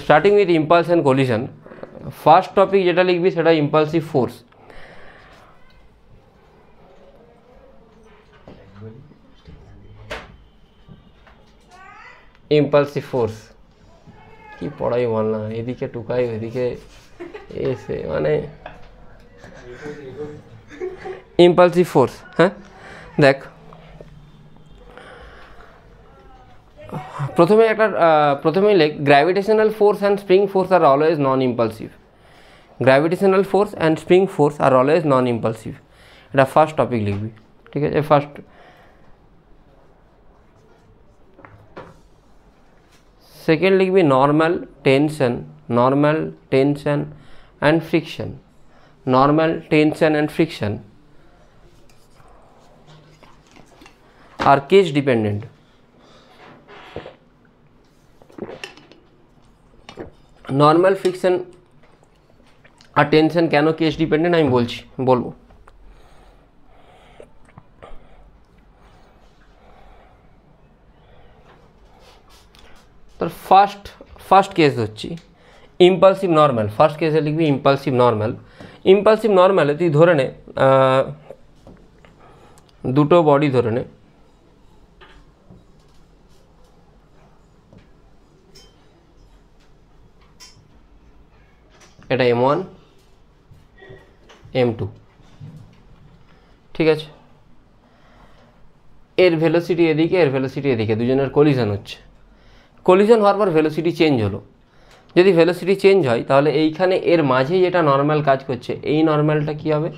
Starting with impulse and collision, first topic যেটা লিখবি সেটা ইম্পালসিভ ফোর্স। ইম্পালসিভ ফোর্স কি পড়াই বল না, এদিকে টুকাই ওইদিকে এসে মানে ইম্পালসিভ ফোর্স। হ্যাঁ দেখ, প্রথমেই লেখ gravitational force and spring force are always non impulsive. Gravitational force and spring force are always non impulsive, এটা ফার্স্ট টপিক লিখবি। ঠিক আছে, ফার্স্ট। সেকেন্ড লিখবি normal tension and friction. Normal tension and friction are case dependent. Normal friction আর tension কেন case dependent আমি বলবো। তোর ফার্স্ট কেস হচ্ছে ইম্পালসিভ নর্মাল। ফার্স্ট কেসে লিখবি ইম্পালসিভ নর্মাল। ইম্পালসিভ নর্মালে তুই ধরে নে দুটো বডি ধরে নে, এটা M1 M2, ঠিক আছে। এর ভেলোসিটি এদিকে, এর ভেলোসিটি এদিকে, দুজনের কলিশন হচ্ছে। কলিশন হওয়ার পর ভেলোসিটি চেঞ্জ হলো। যদি ভেলোসিটি চেঞ্জ হয় তাহলে এইখানে এর মাঝে যেটা নর্মাল কাজ করছে এই নর্মালটা কী হবে?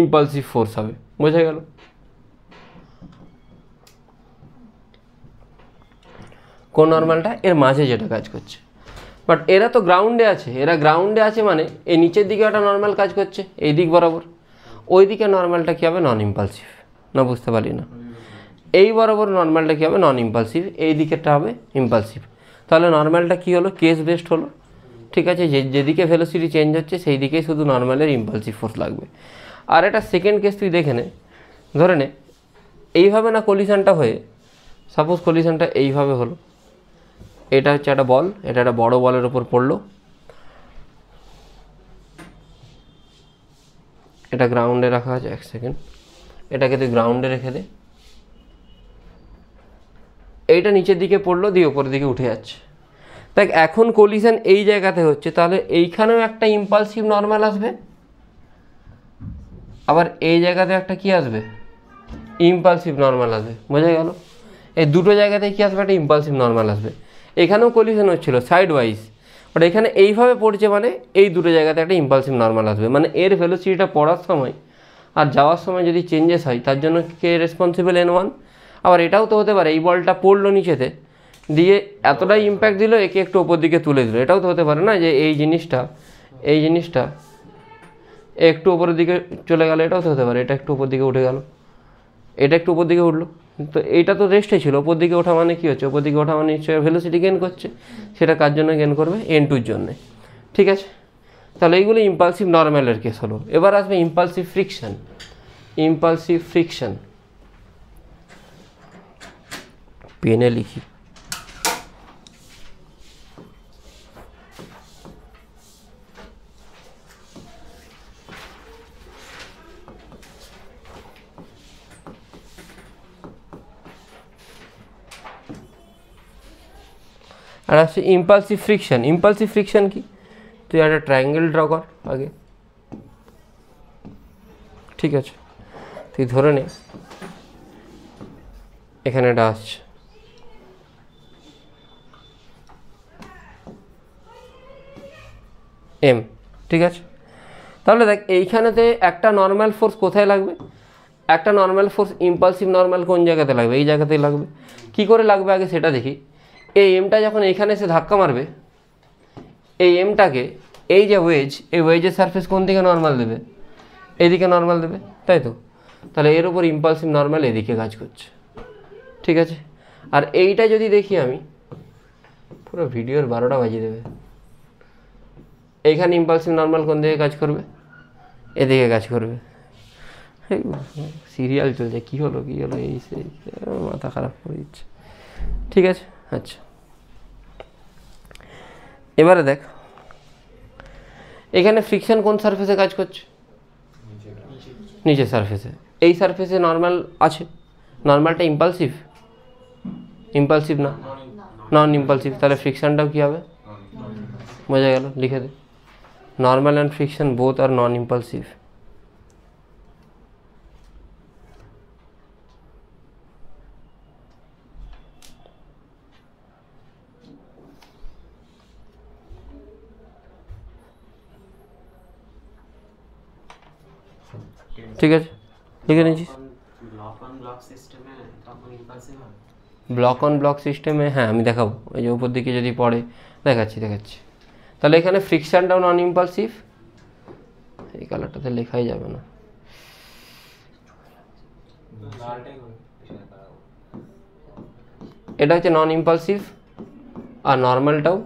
ইম্পালসিভ ফোর্স হবে। বোঝা গেল? কোন নর্মালটা? এর মাঝে যেটা কাজ করছে। বাট এরা তো গ্রাউন্ডে আছে, মানে এই নিচের দিকে একটা নর্মাল কাজ করছে এই দিক বরাবর, ওই দিকে নর্মালটা কী হবে? নন ইম্পালসিভ। না বুঝতে পারি না, এই বরাবর নর্মালটা কী হবে? নন ইম্পালসিভ। এই দিকেরটা হবে ইম্পালসিভ। তাহলে নর্মালটা কী হলো? কেস বেসড হলো। ঠিক আছে, যেদিকে ভেলোসিটি চেঞ্জ হচ্ছে সেই দিকেই শুধু নর্মালের ইম্পালসিভ ফোর্স লাগবে। আর এটা সেকেন্ড কেস তুই দেখে নে, ধরে নে এইভাবে না কলিশনটা হয়ে, সাপোজ কলিশনটা এইভাবে হলো, এটা হচ্ছে একটা বল, এটা একটা বড় বলের ওপর পড়লো, এটা গ্রাউন্ডে রাখা আছে। এক সেকেন্ড, এটাকে তুই গ্রাউন্ডে রেখে দে। এইটা নিচের দিকে পড়লো, দিয়ে ওপরের দিকে উঠে যাচ্ছে। দেখ এখন কলিশন এই জায়গাতে হচ্ছে, তাহলে এইখানেও একটা ইম্পালসিভ নর্মাল আসবে, আবার এই জায়গাতে একটা কি আসবে? ইম্পালসিভ নর্মাল আসবে। বোঝা গেল? এই দুটো জায়গাতে কি আসবে? একটা ইম্পালসিভ নর্মাল আসবে। এখানেও কলিশন হচ্ছিল সাইড ওয়াইজ, বাট এখানে এইভাবে পড়ছে, মানে এই দুটো জায়গাতে একটা ইম্পালসিভ নর্মাল আসবে। মানে এর ভেলোসিটিটা পড়ার সময় আর যাওয়ার সময় যদি চেঞ্জেস হয় তার জন্য কে রেসপন্সিবল? N1। আবার এটাও তো হতে পারে এই বলটা পড়লো নিচেতে, দিয়ে এতটাই ইম্প্যাক্ট দিল, একে একটু ওপর দিকে তুলে দিল। এটাও তো হতে পারে না যে এই জিনিসটা একটু ওপরের দিকে চলে গেল, এটাও তো হতে পারে। এটা একটু ওপর দিকে উঠে গেল, এটা একটু ওপর দিকে উঠলো, তো এইটা তো রেস্টে ছিল। ওপর দিকে ওঠা মানে কী হচ্ছে? ওপর দিকে ওঠা মানে নিশ্চয়ই ভেলোসিটি গেন করছে। সেটা কার জন্য গেন করবে? N2-র জন্যে। ঠিক আছে, তাহলে এইগুলো ইম্পালসিভ নর্মালের কেস হলো। এবার আসবে ইম্পালসিভ ফ্রিকশন। পেনে লিখি। আর আসছে ইম্পালসিভ ফ্রিকশন কি? তুই একটা ট্রায়াঙ্গেল ড্র কর আগে। ঠিক আছে, তুই ধরে নে এখানে এটা আসছে, M। ঠিক আছে, তাহলে দেখ এইখানেতে একটা নর্মাল ফোর্স কোথায় লাগবে? একটা নর্মাল ফোর্স ইম্পালসিভ নর্মাল কোন জায়গাতে লাগবে? এই জায়গাতেই লাগবে। কি করে লাগবে আগে সেটা দেখি। এই এমটা যখন এখানে এসে ধাক্কা মারবে, এই এমটাকে এই যে ওয়েজ, এই ওয়েজের সারফেস কোন দিকে নর্মাল দেবে? এদিকে নর্মাল দেবে, তাই তো? তাহলে এর উপর ইম্পালসিভ নর্মাল এদিকে কাজ করছে। ঠিক আছে, আর এইটা যদি দেখি আমি, পুরো ভিডিওর 12টা বাজিয়ে দেবে। এইখানে ইম্পালসিভ নর্মাল কোন দিকে কাজ করবে? এদিকে কাজ করবে। সিরিয়াল চলছে, কী হলো এই সেই মাথা খারাপ করে দিচ্ছে। ঠিক আছে, আচ্ছা এবারে দেখ এখানে ফ্রিকশন কোন সারফেসে কাজ করছে, নিচের সারফেসে। এই সারফেসে নর্মাল আছে, নর্মালটা ইম্পালসিভ, ইম্পালসিভ না, নন ইম্পালসিভ, তাহলে ফ্রিকশনটাও কী হবে, বোঝা গেল, লিখে দে, নর্মাল অ্যান্ড ফ্রিকশন বোথ আর নন ইম্পালসিভ। ঠিক আছে, লিখে নিয়েছিস। ব্লক অন ব্লক সিস্টেমে হ্যাঁ আমি দেখাবো, এই যে উপর দিকে যদি পড়ে দেখাচ্ছি। তাহলে এখানে ফ্রিকশনটাও নন ইম্পালসিভ, এই কালারটাতে লেখাই যাবে না, এটা হচ্ছে নন ইম্পালসিভ, আর নর্মালটাও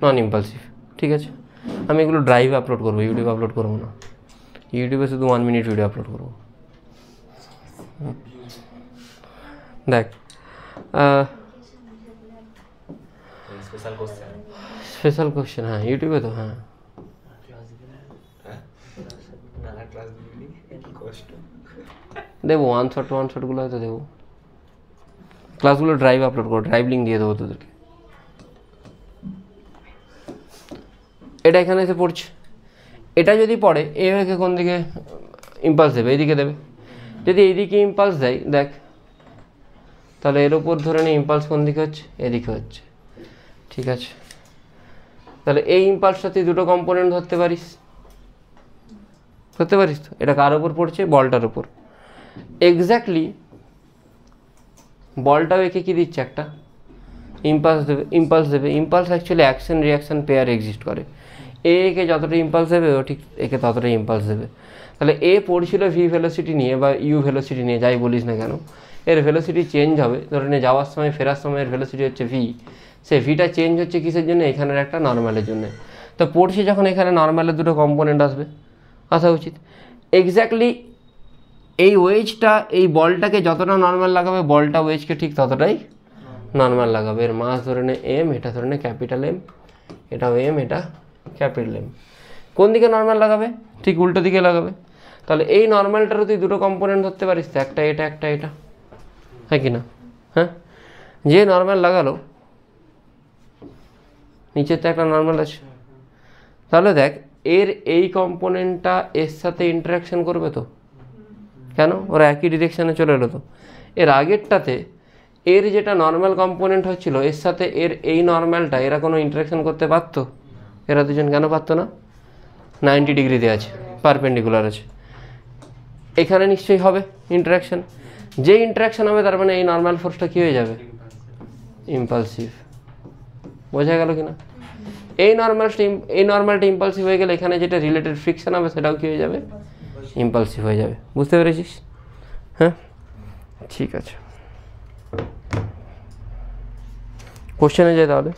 নন ইম্পালসিভ। ঠিক আছে, আমি এগুলো ড্রাইভে আপলোড করবো, ইউটিউবে আপলোড করবো না, ইউটিউবে শুধু 1 মিনিট ভিডিও আপলোড করবো। দেখ স্পেশাল কোশ্চেন, হ্যাঁ ইউটিউবে তো, হ্যাঁ দেবো ওয়ান শটগুলো হয়তো দেবো, ক্লাসগুলো ড্রাইভ আপলোড করো, ড্রাইভ লিঙ্ক দিয়ে দেবো তোদেরকে। এটা এখানে এসে পড়ছে, এটা যদি পড়ে একে কোন দিকে ইম্পালস দেবে, এইদিকে দেবে। যদি এইদিকে ইম্পালস দেয় দেখ, তাহলে এর ওপর ধরে নিয়ে ইম্পালস কোন দিকে হচ্ছে, এদিকে হচ্ছে। ঠিক আছে, তাহলে এই ইম্পালসটা তুই দুটো কম্পোনেন্ট ধরতে পারিস তো। এটা কার ওপর পড়ছে, বলটার ওপর। এক্স্যাক্টলি বলটাও একে কি দিচ্ছে, একটা ইম্পালস দেবে। Impulse actually action reaction pair exist করে, একে যতটা ইম্পালস দেবে ও ঠিক একে ততটাই ইম্পালস দেবে। তাহলে এ পড়ছিল ভি ভেলোসিটি নিয়ে বা ইউ ভেলোসিটি নিয়ে, যাই বলিস না কেন, এর ভেলোসিটি চেঞ্জ হবে। ধরে নিয়ে যাওয়ার সময় ফেরার সময় এর ভেলোসিটি হচ্ছে ভি, সে ভিটা চেঞ্জ হচ্ছে কিসের জন্য, এখানের একটা নর্মালের জন্য। তো পড়ছি যখন এখানে নর্মালের দুটো কম্পোনেন্ট আসা উচিত। এক্স্যাক্টলি এই ওয়েজটা এই বলটাকে যতটা নর্মাল লাগাবে, বলটা ওয়েজকে ঠিক ততটাই নর্মাল লাগাবে। এর মাস ধরে নে এম, এটা ধরে নে ক্যাপিটাল এম, এটাও এম, এটা ক্যাপিটাল এম। কোন দিকে নর্মাল লাগাবে, ঠিক উল্টো দিকে লাগাবে। তাহলে এই নর্মালটারও তুই দুটো কম্পোনেন্ট ধরতে পারিস তো, একটা এটা একটা এটা, হ্যাঁ কি না? হ্যাঁ, যে নর্মাল লাগালো নিচের তো একটা নর্মাল আছে, তাহলে দেখ এর এই কম্পোনেন্টটা এর সাথে ইন্টারাকশন করবে তো, কেন, ওরা একই ডিরেকশানে চলে এলো তো। এর আগেরটাতে এর যেটা নর্মাল কম্পোনেন্ট হচ্ছিল এর সাথে এর এই নর্মালটা এরা কোনো ইন্টারাকশন করতে পারতো? এরা দুজন কেন পারতো না? 90 ডিগ্রিতে আছে, পারপেন্ডিকুলার আছে। এখানে নিশ্চয়ই হবে ইন্টারাকশন, যে ইন্টারাকশন হবে তার মানে এই নর্মাল ফোর্সটা কী হয়ে যাবে, ইম্পালসিভ। বোঝা গেল কি না? এই নর্মালটা ইম্পালসিভ হয়ে গেলে এখানে যেটা রিলেটেড ফ্রিকশন হবে সেটাও কী হয়ে যাবে, ইম্পালসিভ হয়ে যাবে। বুঝতে পেরেছিস? হ্যাঁ, ঠিক আছে, কোশ্চেনে যাই তাহলে।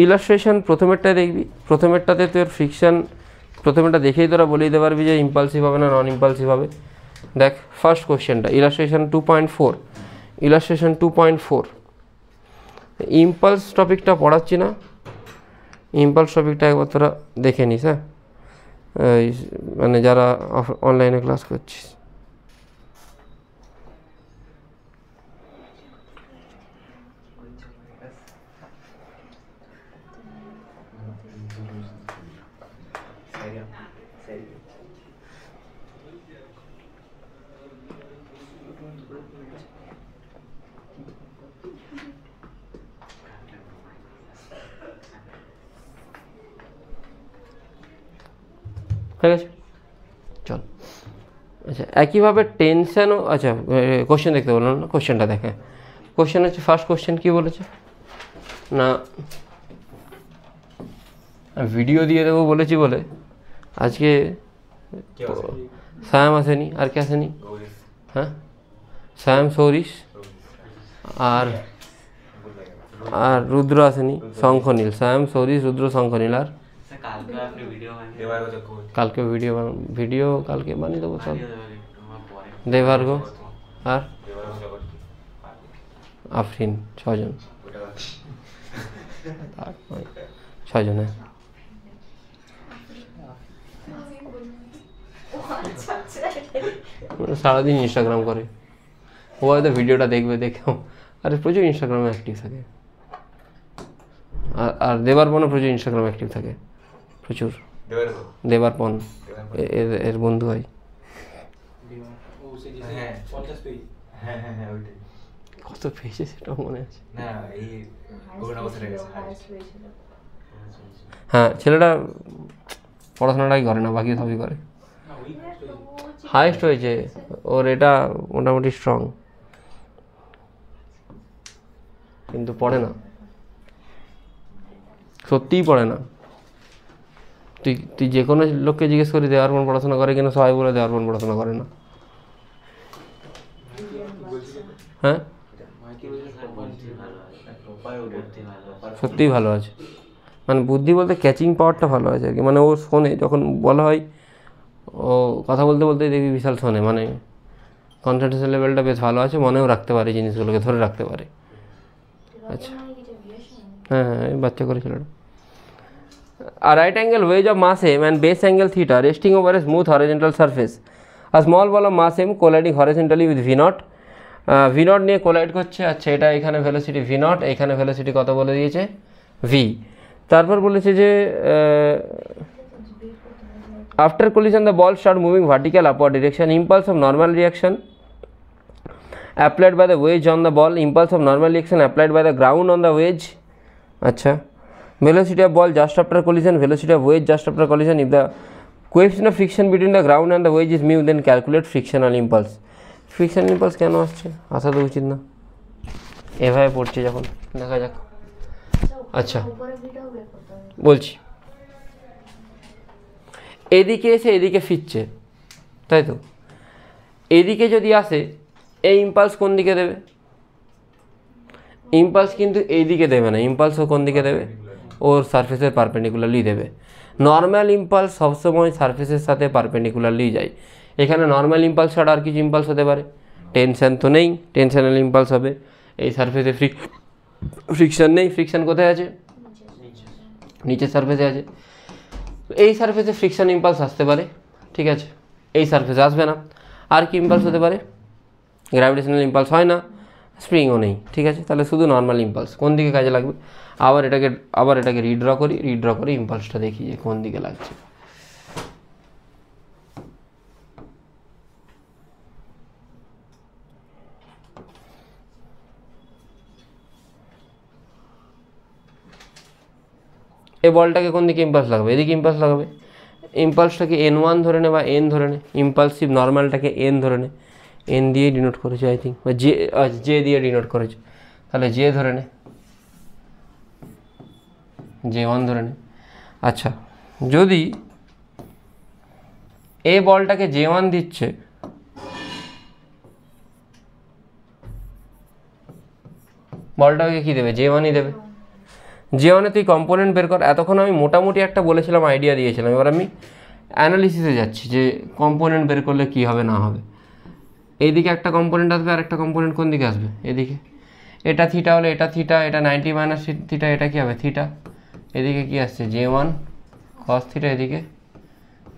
ইলাস্ট্রেশন প্রথমেরটায় দেখবি, প্রথমেরটাতে তোর ফ্রিকশন, প্রথমেরটা দেখেই তোরা বলে দিতে পারবি যে ইম্পালসিভ হবে না নন ইম্পালসিভ হবে। দেখ ফার্স্ট কোশ্চেনটা, ইলাস্ট্রেশন 2.4, ইলাস্ট্রেশন 2.4। ইম্পালস টপিকটা পড়াচ্ছি না, ইম্পালস টপিকটা একবার তোরা দেখে নিস। হ্যাঁ, মানে যারা অনলাইনে ক্লাস করছিস। ঠিক আছে, চল। আচ্ছা, একইভাবে টেনশানও, আচ্ছা কোশ্চেন দেখতে বললাম না, কোশ্চেনটা দেখে। কোশ্চেন হচ্ছে ফার্স্ট কোশ্চেন কী বলেছে না, ভিডিও দিয়ে দেবো বলেছি বলে আজকে সায়াম আসেনি, আর কে আসেনি? হ্যাঁ, সায়াম, সৌরিশ আর রুদ্র আসেনি, শঙ্খনীল। সায়াম, সৌরিশ, রুদ্র, শঙ্খনীল। আর কালকে ভিডিও কালকে বানিয়ে দেবো সব। দেবার্ঘ আর আফরিন 6 জন 6 জন হ্যাঁ সারাদিন ইনস্টাগ্রাম করে ও হয়তো ভিডিওটা দেখবে দেখেও আরে প্রচুর ইনস্টাগ্রামে অ্যাক্টিভ থাকে আর দেবারপনও প্রচুর ইনস্টাগ্রামে অ্যাক্টিভ থাকে প্রচুর দেবারপন এর বন্ধু হয় কত পেয়েছে সেটাও মনে আছে হ্যাঁ ছেলেটা পড়াশোনাটাই করে না বাকি সবই করে হাইয়েস্ট হয়েছে ওর এটা মোটামুটি স্ট্রং কিন্তু পড়ে না সত্যিই পড়ে না তুই যে কোনো লোককে জিজ্ঞেস করি দেওয়ারপন পড়াশোনা করে কিনা সবাই বলে দেওয়ারপন পড়াশোনা করে না হ্যাঁ সত্যিই ভালো আছে মানে বুদ্ধি বলতে ক্যাচিং পাওয়ারটা ভালো আছে আর কি মানে ও শোনে যখন বলা হয় ও কথা বলতে বলতে দেখবি বিশাল শোনে মানে কনসেন্ট্রেশন লেভেলটা বেশ ভালো আছে মনেও রাখতে পারে জিনিসগুলোকে ধরে রাখতে পারে আচ্ছা হ্যাঁ হ্যাঁ বাচ্চা করে ছেলেটা A right angle wedge of mass m and base angle theta resting over a smooth horizontal surface. A small ball of mass m colliding horizontally with v naught. v naught নিয়ে কোলাইড করছে আচ্ছা এটা এখানে velocity v naught এখানে velocity কত বলে দিয়েছে v তারপর বলেছে যে after collision the ball start moving vertical upward direction impulse of normal reaction applied by the wedge on the ball impulse of normal reaction applied by the ground on the wedge আচ্ছা velocity of ball just after collision velocity of wedge just after collision if the coefficient of friction between the ground and the wedge is mu then calculate frictional impulse frictional impulse কেন আসছে আসা তো উচিত না এভাবে পড়ছে যখন দেখা যাক আচ্ছা বলছি এদিকে এসে এদিকে ফিরছে তাই তো এদিকে যদি আসে এই ইম্পালস কোন দিকে দেবে ইম্পালস কিন্তু এই দিকে দেবে না ইম্পালসও কোন দিকে দেবে ওর সারফেসের পারপেন্ডিকুলারলি দেবে নর্মাল ইম্পালস সবসময় সারফেসের সাথে পারপেন্ডিকুলারলি যায় এখানে নর্মাল ইম্পালস ছাড়া আর কিছু ইম্পালস হতে পারে টেনশন তো নেই টেনশনাল ইম্পালস হবে এই সারফেসে ফ্রিকশন নেই ফ্রিকশন কোথায় আছে নিচের সারফেসে আছে এই সারফেসে ফ্রিকশন ইম্পালস আসতে পারে ঠিক আছে এই সারফেসে আসবে না আর কি ইম্পালস হতে পারে গ্র্যাভিটেশনাল ইম্পালস হয় না স্প্রিংও নেই ঠিক আছে তাহলে শুধু নর্মাল ইম্পালস কোন দিকে কাজে লাগবে আবার এটাকে রিড্র করে ইম্পালসটা দেখি যে কোন দিকে লাগছে এই বলটাকে কোন দিকে ইম্পালস লাগাবে এদিকে ইম্পালস লাগাবে ইম্পালসটাকে n1 ধরে নে বা n ধরে নে ইম্পালসিভ নর্মালটাকে n ধরে নে n দিয়ে ডিনোট করেছে আই থিঙ্ক বা জে দিয়ে ডিনোট করেছে তাহলে জে ধরে নে J1 ধরে নে আচ্ছা যদি এই বলটাকে J1 দিচ্ছে বলটাকে কি দেবে J1ই দেবে J1-এ তুই কম্পোনেন্ট বের কর এতক্ষণ আমি মোটামুটি একটা বলেছিলাম আইডিয়া দিয়েছিলাম এবার আমি অ্যানালিসিসে যাচ্ছি যে কম্পোনেন্ট বের করলে কি হবে না হবে এইদিকে একটা কম্পোনেন্ট আসবে আর একটা কম্পোনেন্ট কোন দিকে আসবে এদিকে এটা থিটা হলে এটা থিটা এটা 90 মাইনাস থিটা এটা কি হবে থিটা এদিকে কি আসছে J1 cos থিটা এদিকে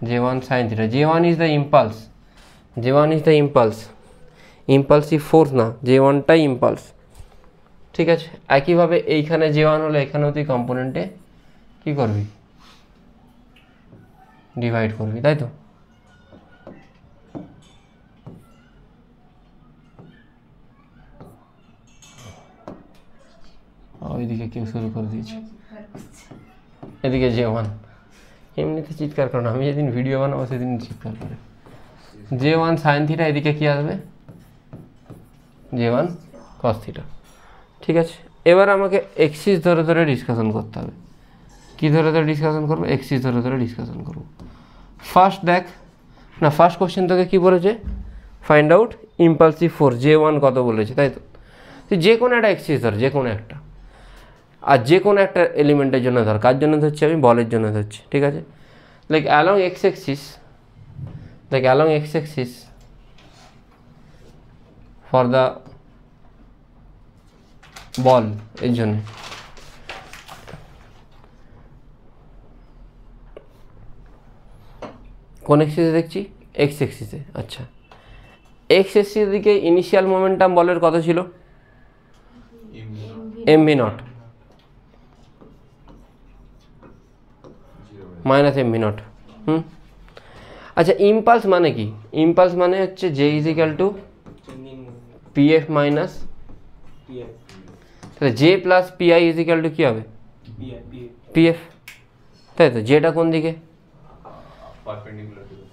J1 sin theta J1 is the impulse J1 is the impulsive force না J1টাই ইম্পালস ঠিক আছে একইভাবে এইখানে J1 হলে এখানেও তুই কম্পোনেন্টে কী করবি ডিভাইড করবি তাই তো ওইদিকে কেউ শুরু করে দিয়েছে এদিকে J1 এমনিতে চিৎকার করো না আমি যেদিন ভিডিও বানাবো সেদিন চিৎকার করে J1 sin থিটা এদিকে কি আসবে J1 cos থিটা ঠিক আছে এবার আমাকে এক্সিস ধরে ধরে ডিসকাশন করতে হবে কি ধরে ধরে ডিসকাশন করবো এক্সিস ধরে ধরে ডিসকাশন করবো ফার্স্ট দেখ না ফার্স্ট কোশ্চেন তোকে কী বলেছে find out impulsive force J1 কত বলেছে তাই তো তুই যে কোনো একটা এক্সিস ধর যে কোনো একটা আর যে কোনো একটা এলিমেন্টের জন্য ধর কার জন্য ধরছি আমি বলের জন্য ধরছি ঠিক আছে like along X axis for the ball এর জন্য। কোন এক্সিসে দেখছি? এক্স এক্সিসে। আচ্ছা, এক্স এক্সিসের দিকে ইনিশিয়াল মোমেন্টাম বলের কত ছিল? M V not minus M V not. আচ্ছা, ইম্পালস মানে কি? ইম্পালস মানে হচ্ছে J is equal to P F minus, তাহলে J plus P I is equal to কী হবে? পি এফ, তাই তো? জেটা কোন দিকে?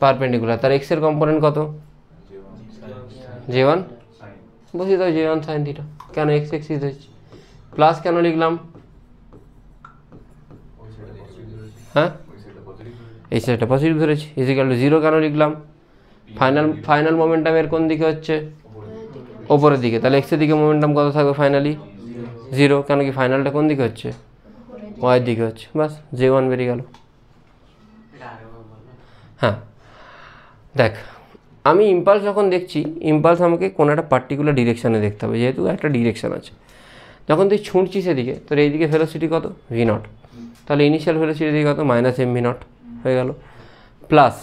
পারপেন্ডিকুলার। তার এক্সের কম্পোনেন্ট কত? J one. বসিয়ে দাও জে ওয়ান সাইন থিটা। কেন এক্স এক্সিস হচ্ছে? প্লাস কেন লিখলাম? হ্যাঁ, এই সাইডটা পজিটিভ ধরেছি। ইজিক্যাল টু জিরো কেন লিখলাম? ফাইনাল মোমেন্টাম এর কোন দিকে হচ্ছে? ওপরের দিকে। তাহলে এক্সের দিকে মোমেন্টাম কত থাকবে ফাইনালি? জিরো। কেন কি ফাইনালটা কোন দিকে হচ্ছে? ওয়াইয়ের দিকে হচ্ছে। বাস, জে ওয়ান বেরিয়ে গেল। হ্যাঁ, দেখ, আমি ইম্পালস যখন দেখছি, ইম্পালস আমাকে কোনো একটা পার্টিকুলার ডিরেকশানে দেখতে হবে, যেহেতু একটা ডিরেকশান আছে। যখন তুই ছুঁড়ছিস এদিকে, তোর এইদিকে ভেলোসিটি কত? V naught. তাহলে ইনিশিয়াল ভেলোসিটি দিকে কত? মাইনাস এম ভি নট হয়ে গেল। প্লাস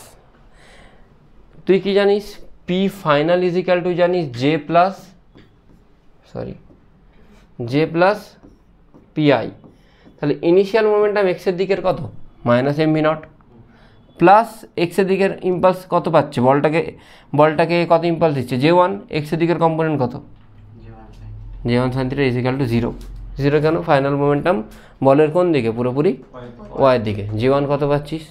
তুই কি জানিস? P final is equal to জানিস জে প্লাস পি আই। তাহলে ইনিশিয়াল মোমেন্টাম এক্সের দিকের কত? Minus M V naught. Plus এক্সের দিকের ইম্পালস কত পাচ্ছে? বলটাকে কত ইম্পালস দিচ্ছে? J one. এক্সের দিকের কম্পোনেন্ট কত? J one sine theta is equal to zero. Zero কেন? ফাইনাল মোমেন্টাম বলের কোন দিকে? পুরোপুরি ওয়াইয়ের দিকে। জি ওয়ান কত পাচ্ছিস?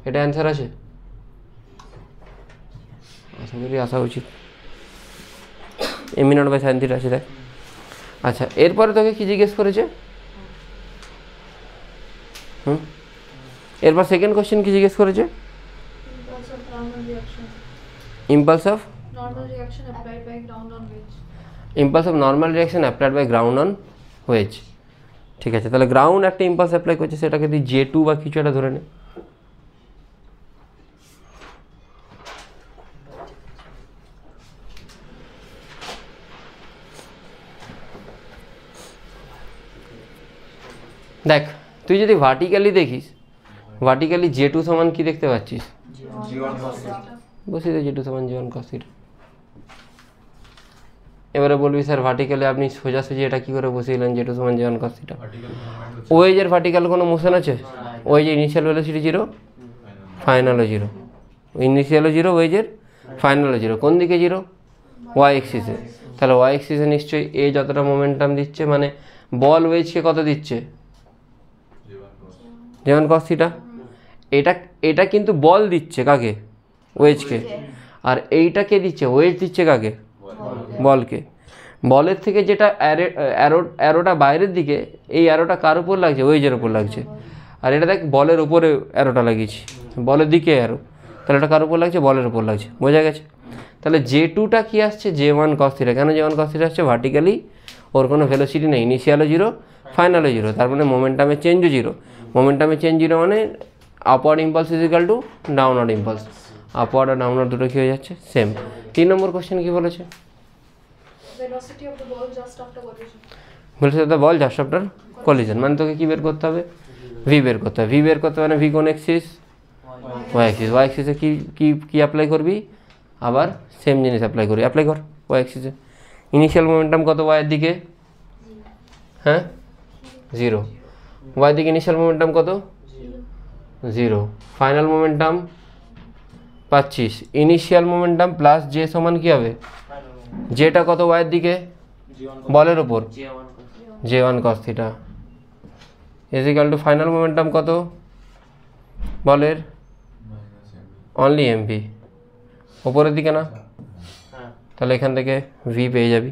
এটা অ্যান্সার আছে? আশা করি আসা উচিত। M V naught by sine theta আছে, দেখ। আচ্ছা, এরপরে তোকে কি জিজ্ঞেস করেছে? এরপর সেকেন্ড কোশ্চেন কি জিজ্ঞেস করেছে? Impulse of normal reaction applied by ground on wedge. ঠিক আছে, তাহলে গ্রাউন্ড একটা ইম্পালস অ্যাপ্লাই করছে, সেটাকে তুই জে টু বা কিছু একটা ধরে নে। দেখ, তুই যদি ভার্টিক্যালি দেখিস, ভার্টিক্যালি জে টু সমান কি দেখতে পাচ্ছিস? বসিয়ে দে জে টু সমান জি ওয়ান কস থিটা। এবারে বলবি স্যার ভার্টিক্যালি আপনি সোজাসুজি এটা কী করে বসিয়েলেন জে টু সমান জি ওয়ান কস থিটা? ওয়েজের ভার্টিক্যাল কোনো মোশন আছে? ওয়েজের ইনিশিয়াল ভেলোসিটি জিরো, ফাইনালও জিরো। ইনিশিয়ালও জিরো, ওয়েজের ফাইনালও জিরো। কোন দিকে জিরো? ওয়াই এক্সিসে। তাহলে ওয়াই এক্সিসে নিশ্চয়ই এ যতটা মোমেন্টাম দিচ্ছে, মানে বল ওয়েজকে কত দিচ্ছে? J one cos theta. এটা কিন্তু বল দিচ্ছে কাকে? ওয়েজকে। আর এইটাকে দিচ্ছে, ওয়েজ দিচ্ছে কাকে? বলকে। বলের থেকে যেটা অ্যারোটা বাইরের দিকে, এই অ্যারোটা কার উপর লাগছে? ওয়েজের উপর লাগছে। আর এটা দেখ বলের উপরে অ্যারোটা লাগিয়েছি, বলের দিকে অ্যারো, তাহলে এটা কার উপর লাগছে? বলের উপর লাগছে। বোঝা গেছে? তাহলে জে টুটা কী আসছে? J one cos theta. কেন জে ওয়ান কস থিটা আসছে? ভার্টিক্যালি ওর কোনো ভেলোসিটি নেই, ইনিশিয়ালও জিরো, ফাইনালও জিরো। তার মানে মোমেন্টামের চেঞ্জও জিরো। মোমেন্টামের চেঞ্জ জিরো মানে upward impulse is equal to downward impulse. Upward আর ডাউনওয়ার্ড দুটো কী হয়ে যাচ্ছে? সেম। 3 নম্বর কোশ্চেন কী বলেছে? Velocity of the ball just after collision. মানে তোকে কী বের করতে হবে? ভি বের করতে হবে। ভি বের করতে মানে ভি কোন এক্সিস? Y axis. ওয়াই এক্সিসে কি অ্যাপ্লাই করবি? আবার সেম জিনিস অ্যাপ্লাই করবি। অ্যাপ্লাই কর ওয়াই এক্সিসে। ইনিশিয়াল মোমেন্টাম কত ওয়াইয়ের দিকে? হ্যাঁ, জিরো। ওয়াই দিকে ইনিশিয়াল মোমেন্টাম কত? জিরো। ফাইনাল মোমেন্টাম পাচ্ছিস ইনিশিয়াল মোমেন্টাম প্লাস জে সমান কী হবে? জেটা কত ওয়াইয়ের দিকে? বলের ওপর J one cos theta is equal to final momentum কত বলের? Only M V. ওপরের দিকে না? তাহলে এখান থেকে ভি পেয়ে যাবি,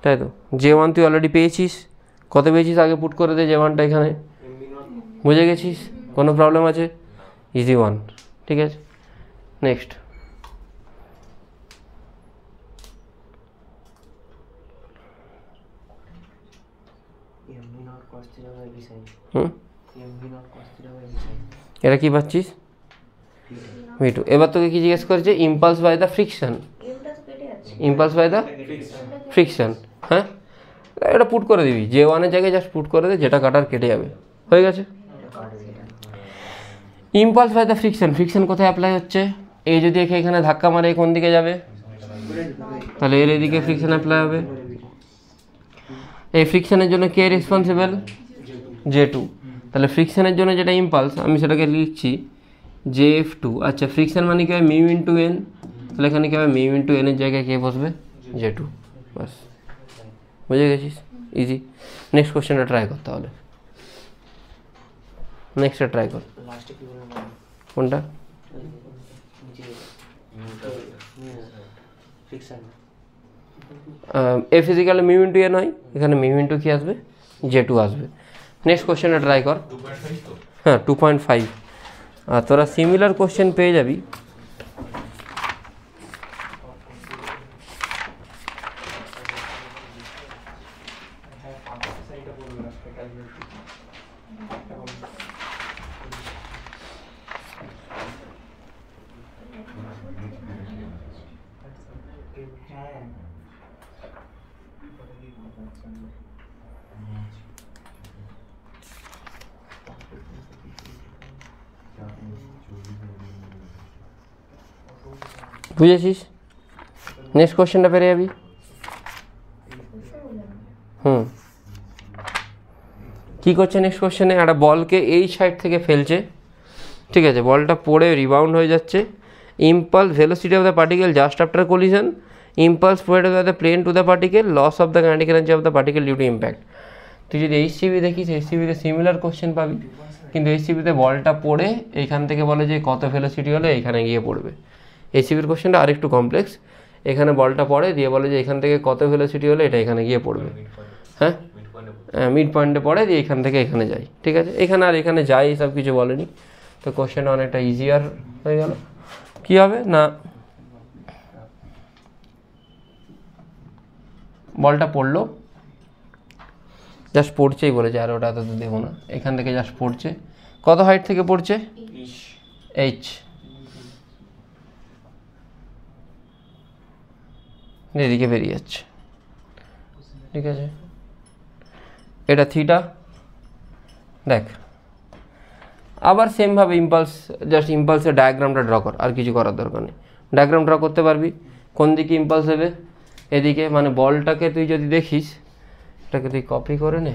তাই তো? জে ওয়ান তুই অলরেডি পেয়েছিস। কত পেয়েছিস আগে পুট করে দে জে ওয়ানটা এখানে। বুঝে গেছিস? কোনো প্রবলেম আছে? Easy one. ঠিক আছে, নেক্সট। এটা কি পাচ্ছিস? V two. এবার তোকে কি জিজ্ঞেস করেছে? Impulse by the friction. Impulse by the friction. হ্যাঁ, এটা পুট করে দিবি, যে ওয়ানের জায়গায় জাস্ট পুট করে দে, যেটা কাটার কেটে যাবে, হয়ে গেছে। Impulse by the friction, friction কোথায় অ্যাপ্লাই হচ্ছে? এই যদি এখানে ধাক্কা মারে কোন দিকে যাবে, তাহলে এর এদিকে ফ্রিকশন অ্যাপ্লাই হবে। এই ফ্রিকশনের জন্য কে রেসপন্সিবল? J2। তাহলে ফ্রিকশনের জন্য যেটা ইম্পালস, আমি সেটাকে লিখছি Jf2। আচ্ছা, ফ্রিকশন মানে কি হয়? মিউ ইন্টু এন, তাহলে এখানে কি হবে? মিউ ইন্টু এনের জায়গায় কে বসবে? J2। বাস, বুঝে গেছিস? ইজি। নেক্সট কোশ্চেনটা ট্রাই কর তাহলে। নেক্সটটা ট্রাই কর। কোনটা? এ ফিজিক্যালে মিউ ইন্টু এন হয়, এখানে মিউ ইন্টু কি আসবে? J2 আসবে। নেক্সট কোশ্চেনটা ট্রাই কর। হ্যাঁ, 2.5। আর তোরা সিমিলার কোশ্চেন পেয়ে যাবি বুঝেছিস? নেক্সট কোশ্চেনটা পেরে যাবি। কী করছে নেক্সট কোশ্চেনে? একটা বলকে এই সাইড থেকে ফেলছে, ঠিক আছে, বলটা পড়ে রিবাউন্ড হয়ে যাচ্ছে। Impulse velocity of the particle just after collision, impulse provided by the plane to the particle, loss of the kinetic energy of the particle due to impact. তুই যদি HCV দেখিস, HCVতে সিমিলার কোশ্চেন পাবি, কিন্তু HCVতে বলটা পড়ে এইখান থেকে বলে যে কত ভেলোসিটি হলে এইখানে গিয়ে পড়বে। HCVর কোশ্চেনটা আরেকটু কমপ্লেক্স। এখানে বলটা পড়ে দিয়ে বলে যে এখান থেকে কত ভেলোসিটি হলে এটা এখানে গিয়ে পড়বে। হ্যাঁ, মিড পয়েন্টে পড়ে দিয়ে এখান থেকে এখানে যাই, ঠিক আছে। এখানে আর এখানে যাই সব কিছু বলেনি, তো কোশ্চেনটা অনেকটা ইজিয়ার হয়ে গেল। কী হবে না, বলটা পড়লো, জাস্ট পড়ছেই বলেছে, আর ওটা তো দেবো না, এখান থেকে জাস্ট পড়ছে। কত হাইট থেকে পড়ছে? H। এদিকে বেরিয়ে যাচ্ছে, ঠিক আছে। এটা থিটা। দেখ আবার সেমভাবে ইম্পালস, জাস্ট ইম্পালসের ডায়াগ্রামটা ড্র কর, আর কিছু করার দরকার নেই। ডায়াগ্রাম ড্র করতে পারবি, কোন দিকে ইম্পালস দেবে? এদিকে। মানে বলটাকে তুই যদি দেখিস, এটাকে তুই কপি করে নে।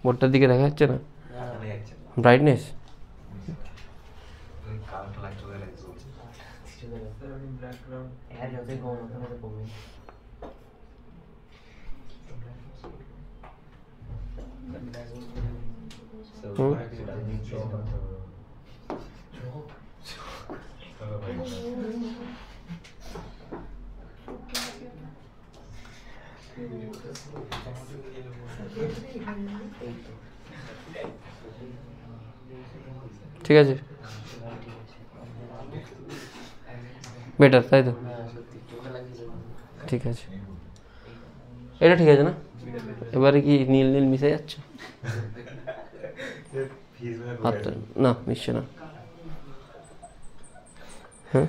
বোর্ডটার দিকে দেখা যাচ্ছে না? ব্রাইটনেস ঠিক আছে, বেটার, তাই তো? ঠিক আছে, এটা ঠিক আছে না? এবারে কি নীল নীল মিশে যাচ্ছে? হাতটা না মিশছে না। হ্যাঁ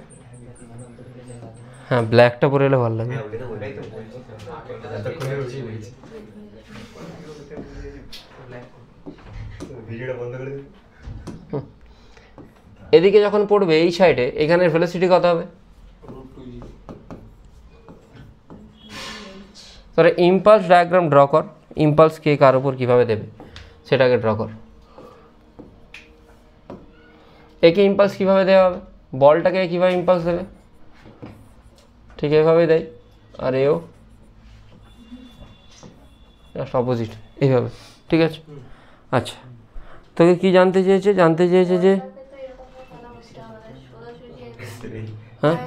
হ্যাঁ, ব্ল্যাকটা পরে এলে ভালো লাগে। এদিকে যখন পড়বে এই সাইডে, এখানের ভেলোসিটি কত হবে? তোরা ইম্পালস ডায়াগ্রাম ড্র কর, ইম্পালস কে কার উপর কীভাবে দেবে সেটাকে ড্র কর। একে ইম্পালস কীভাবে দেওয়া হবে? বলটাকে কীভাবে ইম্পালস দেবে? ঠিক এভাবে দেয়, আর এও জাস্ট অপোজিট এইভাবে, ঠিক আছে। আচ্ছা, তোকে কি জানতে চেয়েছে? জানতে চেয়েছে যে হ্যাঁ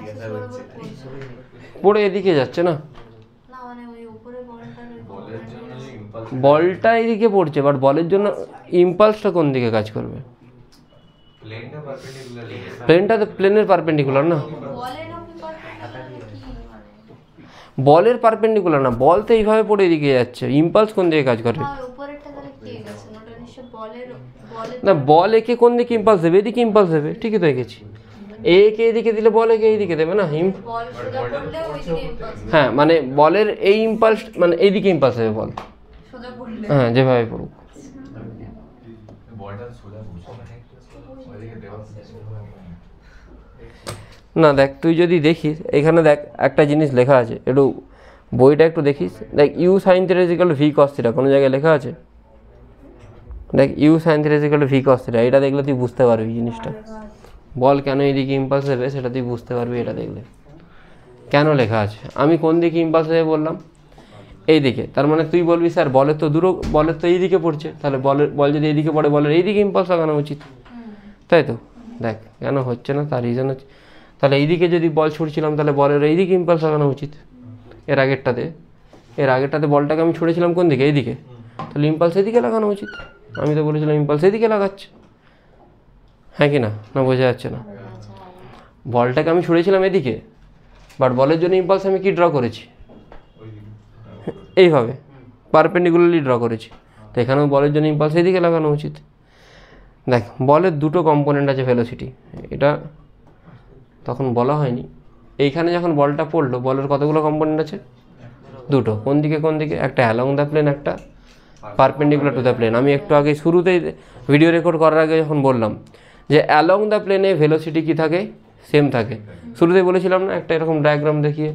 পড়ে এদিকে যাচ্ছে না, বলটা এদিকে পড়ছে, বাট বলের জন্য ইম্পালসটা কোন দিকে কাজ করবে? প্লেনটা তো প্লেনের পারপেন্ডিকুলার না, বলের পারপেন্ডিকুলার না, বল তো এইভাবে পড়ে এদিকে যাচ্ছে, ইম্পালস কোন দিকে কাজ করে? না, বল একে কোন দিকে ইম্পালস দেবে? এদিকে ইম্পালস দেবে, ঠিকই তো এঁকেছি। একে এদিকে দিলে বল একে এইদিকে দেবে না? হ্যাঁ, মানে বলের এই ইম্পালস মানে এইদিকে ইম্পালস দেবে বল, হ্যাঁ যেভাবে পড়ুক। না দেখ, তুই যদি দেখিস এখানে দেখ একটা জিনিস লেখা আছে, একটু বইটা একটু দেখিস, দেখ U sine theta is equal to V cos theta, কোনো জায়গায় লেখা আছে? দেখ U sine theta is equal to V cos theta, এটা দেখলে তুই বুঝতে পারবি জিনিসটা, বল কেন এইদিকে ইম্পালস দেবে সেটা তুই বুঝতে পারবি এটা দেখলে। কেন লেখা আছে? আমি কোন দিকে ইম্পালস দেবে বললাম? এই দিকে। তার মানে তুই বলবি স্যার বলের তো বলের তো এইদিকে পড়ছে, তাহলে বল যদি এইদিকে পড়ে বলের এইদিকে ইম্পালস লাগানো উচিত, তাই তো? দেখ কেন হচ্ছে না, তার রিজন হচ্ছে, তাহলে এইদিকে যদি বল ছুড়ছিলাম তাহলে বলের এইদিকে ইম্পালস লাগানো উচিত। এর আগেরটাতে বলটাকে আমি ছুড়েছিলাম কোন দিকে? এইদিকে, তাহলে ইম্পালস এদিকে লাগানো উচিত। আমি তো বলেছিলাম ইম্পালস এদিকে লাগাচ্ছে, হ্যাঁ কি না? না বোঝা যাচ্ছে না? বলটাকে আমি ছুড়েছিলাম এদিকে, বাট বলের জন্য ইম্পালস আমি কি ড্র করেছি? এইভাবে পারপেন্ডিকুলারলি ড্র করেছি, তো এখানেও বলের জন্য ইম্পালস এদিকে লাগানো উচিত। দেখ বলের দুটো কম্পোনেন্ট আছে ভেলোসিটি, এটা তখন বলা হয়নি। এইখানে যখন বলটা পড়লো, বলের কতগুলো কম্পোনেন্ট আছে? দুটো। কোন দিকে কোন দিকে? একটা অ্যালং দ্য প্লেন, একটা পারপেন্ডিকুলার টু দ্য প্লেন। আমি একটু আগে শুরুতেই ভিডিও রেকর্ড করার আগে যখন বললাম যে অ্যালং দ্য প্লেনে ভেলোসিটি কী থাকে? সেম থাকে। শুরুতেই বলেছিলাম না একটা এরকম ডায়াগ্রাম দেখিয়ে,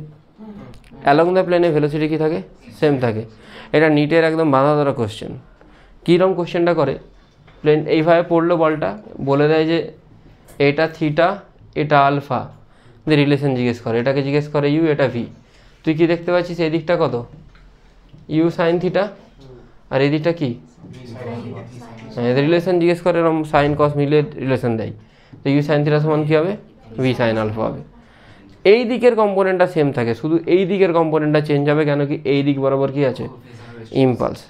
অ্যালং দ্য প্লেনে ভেলোসিটি কী থাকে? সেম থাকে। এটা নিটের একদম বাঁধা ধরা কোশ্চেন। কীরকম কোশ্চেনটা করে? প্লেন এইভাবে পড়লো, বলটা বলে দেয় যে এটা থিটা, এটা আলফা, দিয়ে রিলেশন জিজ্ঞেস করে, এটাকে জিজ্ঞেস করে ইউ, এটা ভি। তুই কি দেখতে পাচ্ছিস? এই দিকটা কত? ইউ সাইন থিটা, আর এই দিকটা কি? এদের রিলেশন জিজ্ঞেস করে, এরকম সাইন কস মিলিয়ে রিলেশন দেয়, তো ইউ সাইন থিটা সমান কী হবে? ভি সাইন আলফা হবে। এই দিকের কম্পোনেন্টটা সেম থাকে, শুধু এই দিকের কম্পোনেন্টটা চেঞ্জ হবে। কেন কি? এই দিক বরাবর কি আছে? ইম্পালস।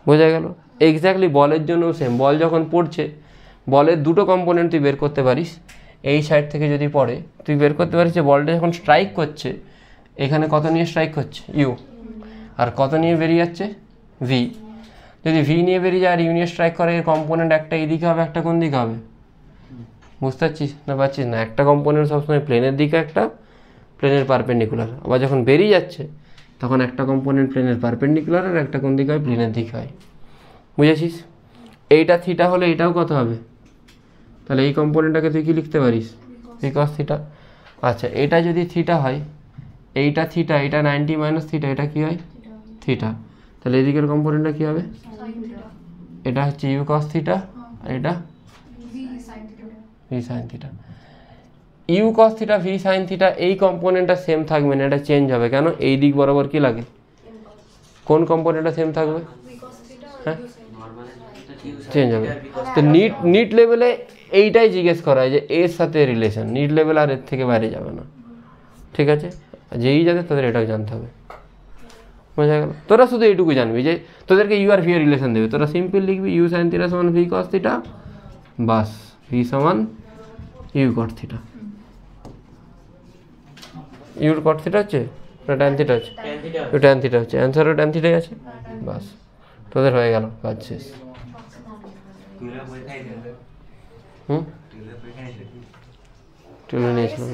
বোঝা গেল? এক্স্যাক্টলি বলের জন্যও সেম। বল যখন পড়ছে, বলের দুটো কম্পোনেন্ট তুই বের করতে পারিস। এই সাইড থেকে যদি পড়ে, তুই বের করতে পারিস যে বলটা যখন স্ট্রাইক করছে, এখানে কত নিয়ে স্ট্রাইক করছে? ইউ। আর কত নিয়ে বেরিয়ে যাচ্ছে? ভি। যদি ভি নিয়ে বেরিয়ে যায় আর ইউ নিয়ে স্ট্রাইক করে, এর কম্পোনেন্ট একটা এইদিকে হবে, একটা কোন দিকে হবে? বুঝতে পারছিস না? পারছিস না? একটা কম্পোনেন্ট সবসময় প্লেনের দিকে, একটা প্লেনের পারপেন্ডিকুলার। আবার যখন বেরিয়ে যাচ্ছে তখন একটা কম্পোনেন্ট প্লেনের পারপেন্ডিকুলার আর একটা কোন দিকে হয়? প্লেনের দিকে হয়। বুঝেছিস? এইটা থিটা হলে এটাও কত হবে? তাহলে এই কম্পোনেন্টটাকে তুই কি লিখতে পারিস? V cos theta. আচ্ছা, এটা যদি থিটা হয়, এইটা থিটা, এটা 90 মাইনাস থিটা, এটা কি হয়? থিটা। তাহলে এদিকের কম্পোনেন্টটা কী হবে? এটা হচ্ছে ইউ কস থিটা, আর এটা V sine theta. U cos theta, V sine theta, এই কম্পোনেন্টটা সেম থাকবে না, এটা চেঞ্জ হবে। কেন? এই দিক বরাবর কি লাগে? কোন কম্পোনেন্টটা সেম থাকবে? হ্যাঁ, চেঞ্জ হবে। তো নিট লেভেলে এইটাই জিজ্ঞেস করা হয় যে এর সাথে রিলেশন। নিট লেভেল আর এর থেকে বাইরে যাবে না, ঠিক আছে? যেই যাদের তাদের এটাও জানতে হবে। বোঝা গেল? তোরা শুধু এইটুকু জানবি যে তোদেরকে ইউ আর ভি এর রিলেশন দেবে, তোরা সিম্পল লিখবি ইউ সাইন থিটা সমান ভি কস থিটা, বাস ভি সমান ইউ কট থিটা। ইউর কট থিটা হচ্ছে না ট্যান থিটা হচ্ছে? ইউ ট্যান থিটা হচ্ছে, অ্যান্সারও ট্যান থিটাই আছে। বাস, তোদের হয়ে গেল, কাজ শেষ। টুয়েলভে নিয়েছিলাম,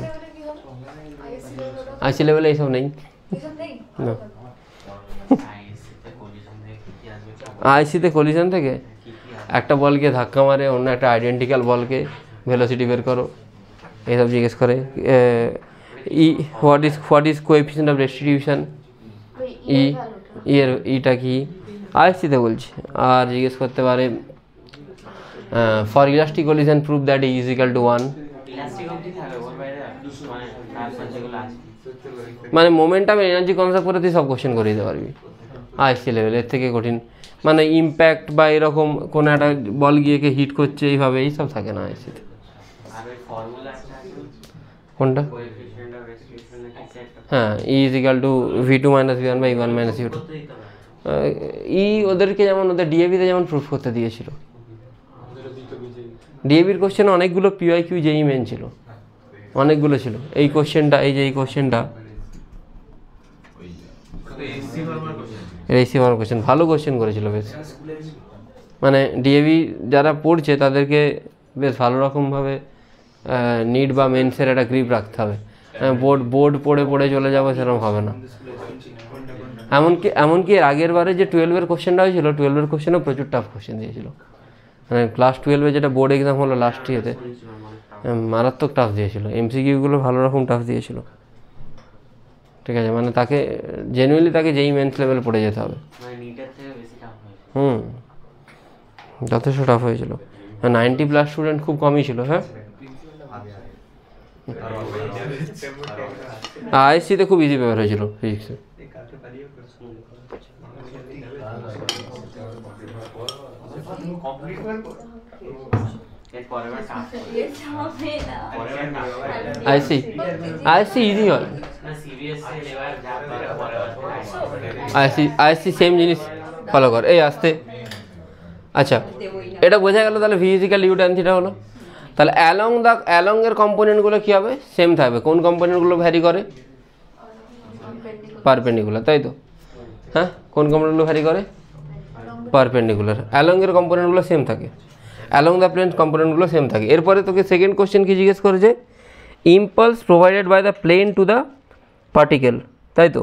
আইসি লেভেলে এইসব নেই না। আইসিতে কলিশন থেকে একটা বলকে ধাক্কা মারে অন্য একটা আইডেন্টিক্যাল বলকে ভেলোসিটি বের করো, এইসব জিজ্ঞেস করে। What is coefficient of restitution, এর ইটা কি? আইসিতে বলছি। আর জিজ্ঞেস করতে পারে for elastic collision prove that is equal two 1। মানে মোমেন্টাম এনার্জি কনসার্ভ করে তুই সব কোশ্চেন করে দিতে পারবি আইসি লেভেল। এর থেকে কঠিন মানে ইম্প্যাক্ট বা এরকম কোনো একটা বল গিয়ে হিট করছে এইভাবে, এইসব থাকে না আইসিতে। কোনটা? হ্যাঁ, e is equal to V two minus V one by one minus U two. ই ওদেরকে যেমন ওদের ডিএবিতে যেমন প্রুফ করতে দিয়েছিল। ডিএবির কোশ্চেন অনেকগুলো পিওয়াইকিউ যেই মেন ছিল, অনেকগুলো ছিল। এই কোশ্চেনটা, এই যে এই কোশ্চেনটা এসি ভার্মার কোশ্চেন, ভালো কোশ্চেন করেছিল বেশ। মানে ডিএভি যারা পড়ছে তাদেরকে বেশ ভালো রকমভাবে নিট বা মেন্সের একটা গ্রিপ রাখতে হবে। বোর্ড পড়ে পড়ে চলে যাবো সেরকম হবে না। এমনকি এর আগের বারে যে 12-এর কোশ্চেনটা হয়েছিল, 12-এর কোশ্চেনও প্রচুর টাফ কোশ্চেন দিয়েছিল। মানে ক্লাস 12-এ যেটা বোর্ড এক্সাম হলো লাস্ট ইয়েতে, মারাত্মক টাফ দিয়েছিল, এমসিকিউগুলো ভালো রকম টাফ দিয়েছিল। ঠিক আছে, মানে তাকে জেনুইনলি তাকে যেই মেন্স লেভেল পড়ে যেতে হবে। যথেষ্ট টাফ হয়েছিল। 90+ স্টুডেন্ট খুব কমই ছিল। হ্যাঁ, আইএসসিতে খুব ইজি পেপার হয়েছিল ফিজিক্সে। আইএসসি ইজি হয়, আইএসসি সেম জিনিস ফলো কর। এই আসতে আচ্ছা, এটা বোঝা গেল। তাহলে ফিজিক্যাল ইউ ট্যান থিটা হলো। তাহলে অ্যালং এর কম্পোনেন্টগুলো কী হবে? সেম থাকবে। কোন কম্পোনেন্টগুলো ভ্যারি করে? পারপেন্ডিকুলার, তাই তো? হ্যাঁ, কোন কম্পোনেন্টগুলো ভ্যারি করে? পারপেন্ডিকুলার। অ্যালং এর কম্পোনেন্টগুলো সেম থাকে, অ্যালং দ্য প্লেন কম্পোনেন্টগুলো সেম থাকে। এরপরে তোকে সেকেন্ড কোশ্চেন কি জিজ্ঞেস করেছে? Impulse provided by the plane to the particle, তাই তো?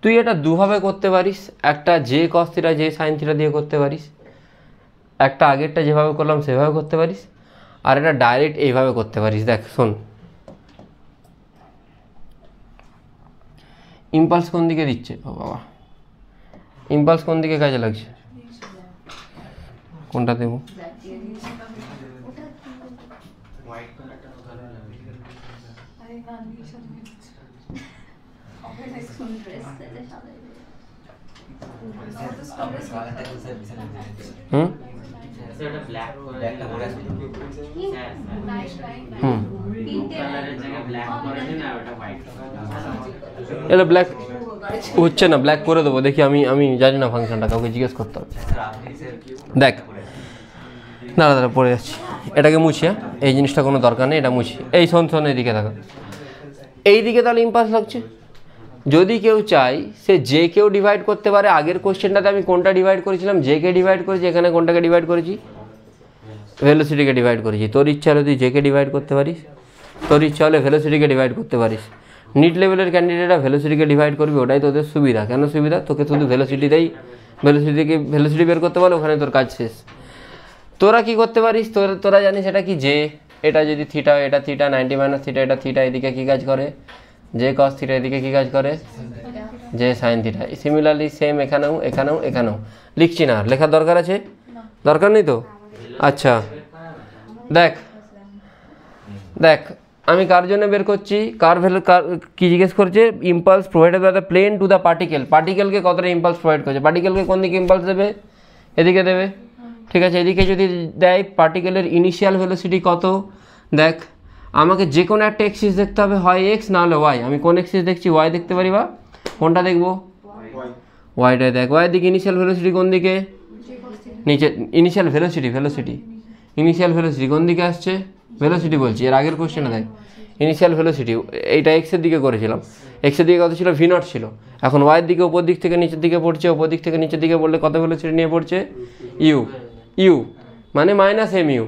তুই এটা দুভাবে করতে পারিস। একটা J cos theta J sine theta দিয়ে করতে পারিস, একটা আগেরটা যেভাবে করলাম সেভাবে করতে পারিস, আর এটা ডাইরেক্ট এইভাবে করতে পারিস। দেখ শোন, ইম্পালস কোন দিকে দিচ্ছে? ও বাবা, ইম্পালস কোন দিকে কাজে লাগছে? কোনটা দেব? এটা ব্ল্যাক হচ্ছে না, ব্ল্যাক করে দেবো। দেখি, আমি জানি না ফাংশনটা, কাউকে জিজ্ঞেস করতে হবে। দেখ, দাঁড়া পড়ে যাচ্ছি, এটাকে মুছি। হ্যাঁ, এই জিনিসটা কোনো দরকার নেই, এটা মুছি। এই শোন এইদিকে থাকা, এইদিকে তাহলে ইম্পালস লাগছে। যদি কেউ চাই সে জে কেও ডিভাইড করতে পারে। আগের কোশ্চেনটাতে আমি কোনটা ডিভাইড করেছিলাম? জে কে ডিভাইড করেছি। এখানে কোনটাকে ডিভাইড করেছি? ভেলোসিটিকে ডিভাইড করেছি। তোর ইচ্ছা হলে তুই জে কে ডিভাইড করতে পারিস, তোর ইচ্ছা হলে ভেলোসিটিকে ডিভাইড করতে পারিস। নিট লেভেলের ক্যান্ডিডেটরা ভেলোসিটিকে ডিভাইড করবি, ওটাই তোদের সুবিধা। কেন সুবিধা? তোকে শুধু ভেলোসিটি বের করতে পারলে ওখানে তোর কাজ শেষ। তোরা কি করতে পারিস? তোরা জানিস এটা কি জে, এটা যদি থিটা, এটা থিটা, 90 - থিটা, এটা থিটা, এদিকে কী কাজ করে? জে কস থিটা, এদিকে কী কাজ করে? J sine theta. Similarly same এখানেও লিখছি না, লেখার দরকার আছে? দরকার নেই তো? আচ্ছা, দেখ আমি কার জন্য বের করছি, কি জিজ্ঞেস করছে? Impulse provided by the plane to the particle. পার্টিকেলকে কতটা ইম্পালস প্রোভাইড করছে? পার্টিকেলকে কোন দিকে ইম্পালস দেবে? এদিকে দেবে। ঠিক আছে, এদিকে যদি দেয় পার্টিকেলের ইনিশিয়াল ভেলোসিটি কত? দেখ, আমাকে যে কোনো একটা এক্সিস দেখতে হবে, হয় এক্স না হলে ওয়াই। আমি কোন এক্সিস দেখছি? ওয়াই দেখতে পারি, বা কোনটা দেখবো? ওয়াইটাই দেখ। ওয়াই দিকে ইনিশিয়াল ভেলোসিটি কোন দিকে? নিচে। ইনিশিয়াল ভেলোসিটি কোন দিকে আসছে? ভেলোসিটি বলছি, এর আগের কোশ্চেনে দেখ, ইনিশিয়াল ভেলোসিটি এইটা এক্সের দিকে করেছিলাম। এক্সের দিকে কত ছিল? ভি নট ছিল। এখন ওয়াইয়ের দিকে উপর দিক থেকে নিচের দিকে পড়ছে, উপর দিক থেকে নিচের দিকে পড়লে কত ভেলোসিটি নিয়ে পড়ছে? ইউ মানে -mu।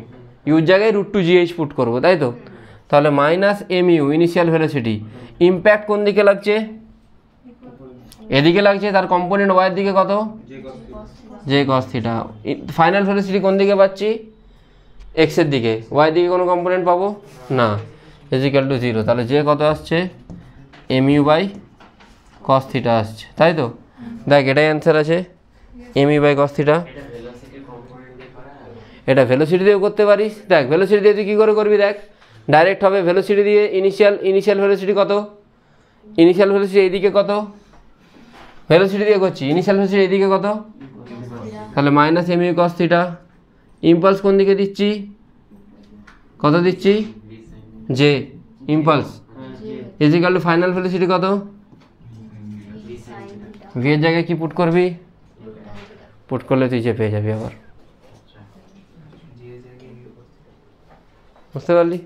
ইউর জায়গায় √2gh পুট করবো, তাই তো? তাহলে -mu ইনিশিয়াল ভেলোসিটি। ইম্প্যাক্ট কোন দিকে লাগছে? এদিকে লাগছে। তার কম্পোনেন্ট ওয়াইয়ের দিকে কত? J cos theta. Final velocity কোন দিকে পাচ্ছি? এক্সের দিকে। ওয়াই দিকে কোনো কম্পোনেন্ট পাবো না, =0। তাহলে যে কত আসছে? mu/cos থিটা আসছে, তাই তো? দেখ, এটাই অ্যান্সার আছে, mu/cos থিটা। এটা ভেলোসিটি দিয়েও করতে পারিস। দেখ, ভেলোসিটি দিয়ে তুই কী করে করবি? দেখ, ডাইরেক্ট হবে ভেলোসিটি দিয়ে ইনিশিয়াল ভেলোসিটি কত? ইনিশিয়াল ভেলোসিটি এইদিকে কত? ভেলোসিটি দিয়ে করছি, ইনিশিয়াল ভেলোসিটি এইদিকে কত? তাহলে -mu/cos থিটা। ইম্পালস কোন দিকে দিচ্ছি? কত দিচ্ছি? জে ইম্পালস = ফাইনাল ভেলোসিটি কত? ভি এর জায়গায় কি পুট করবি? পুট করলে তুই যে পেয়ে যাবি আবার। বুঝতে পারলি?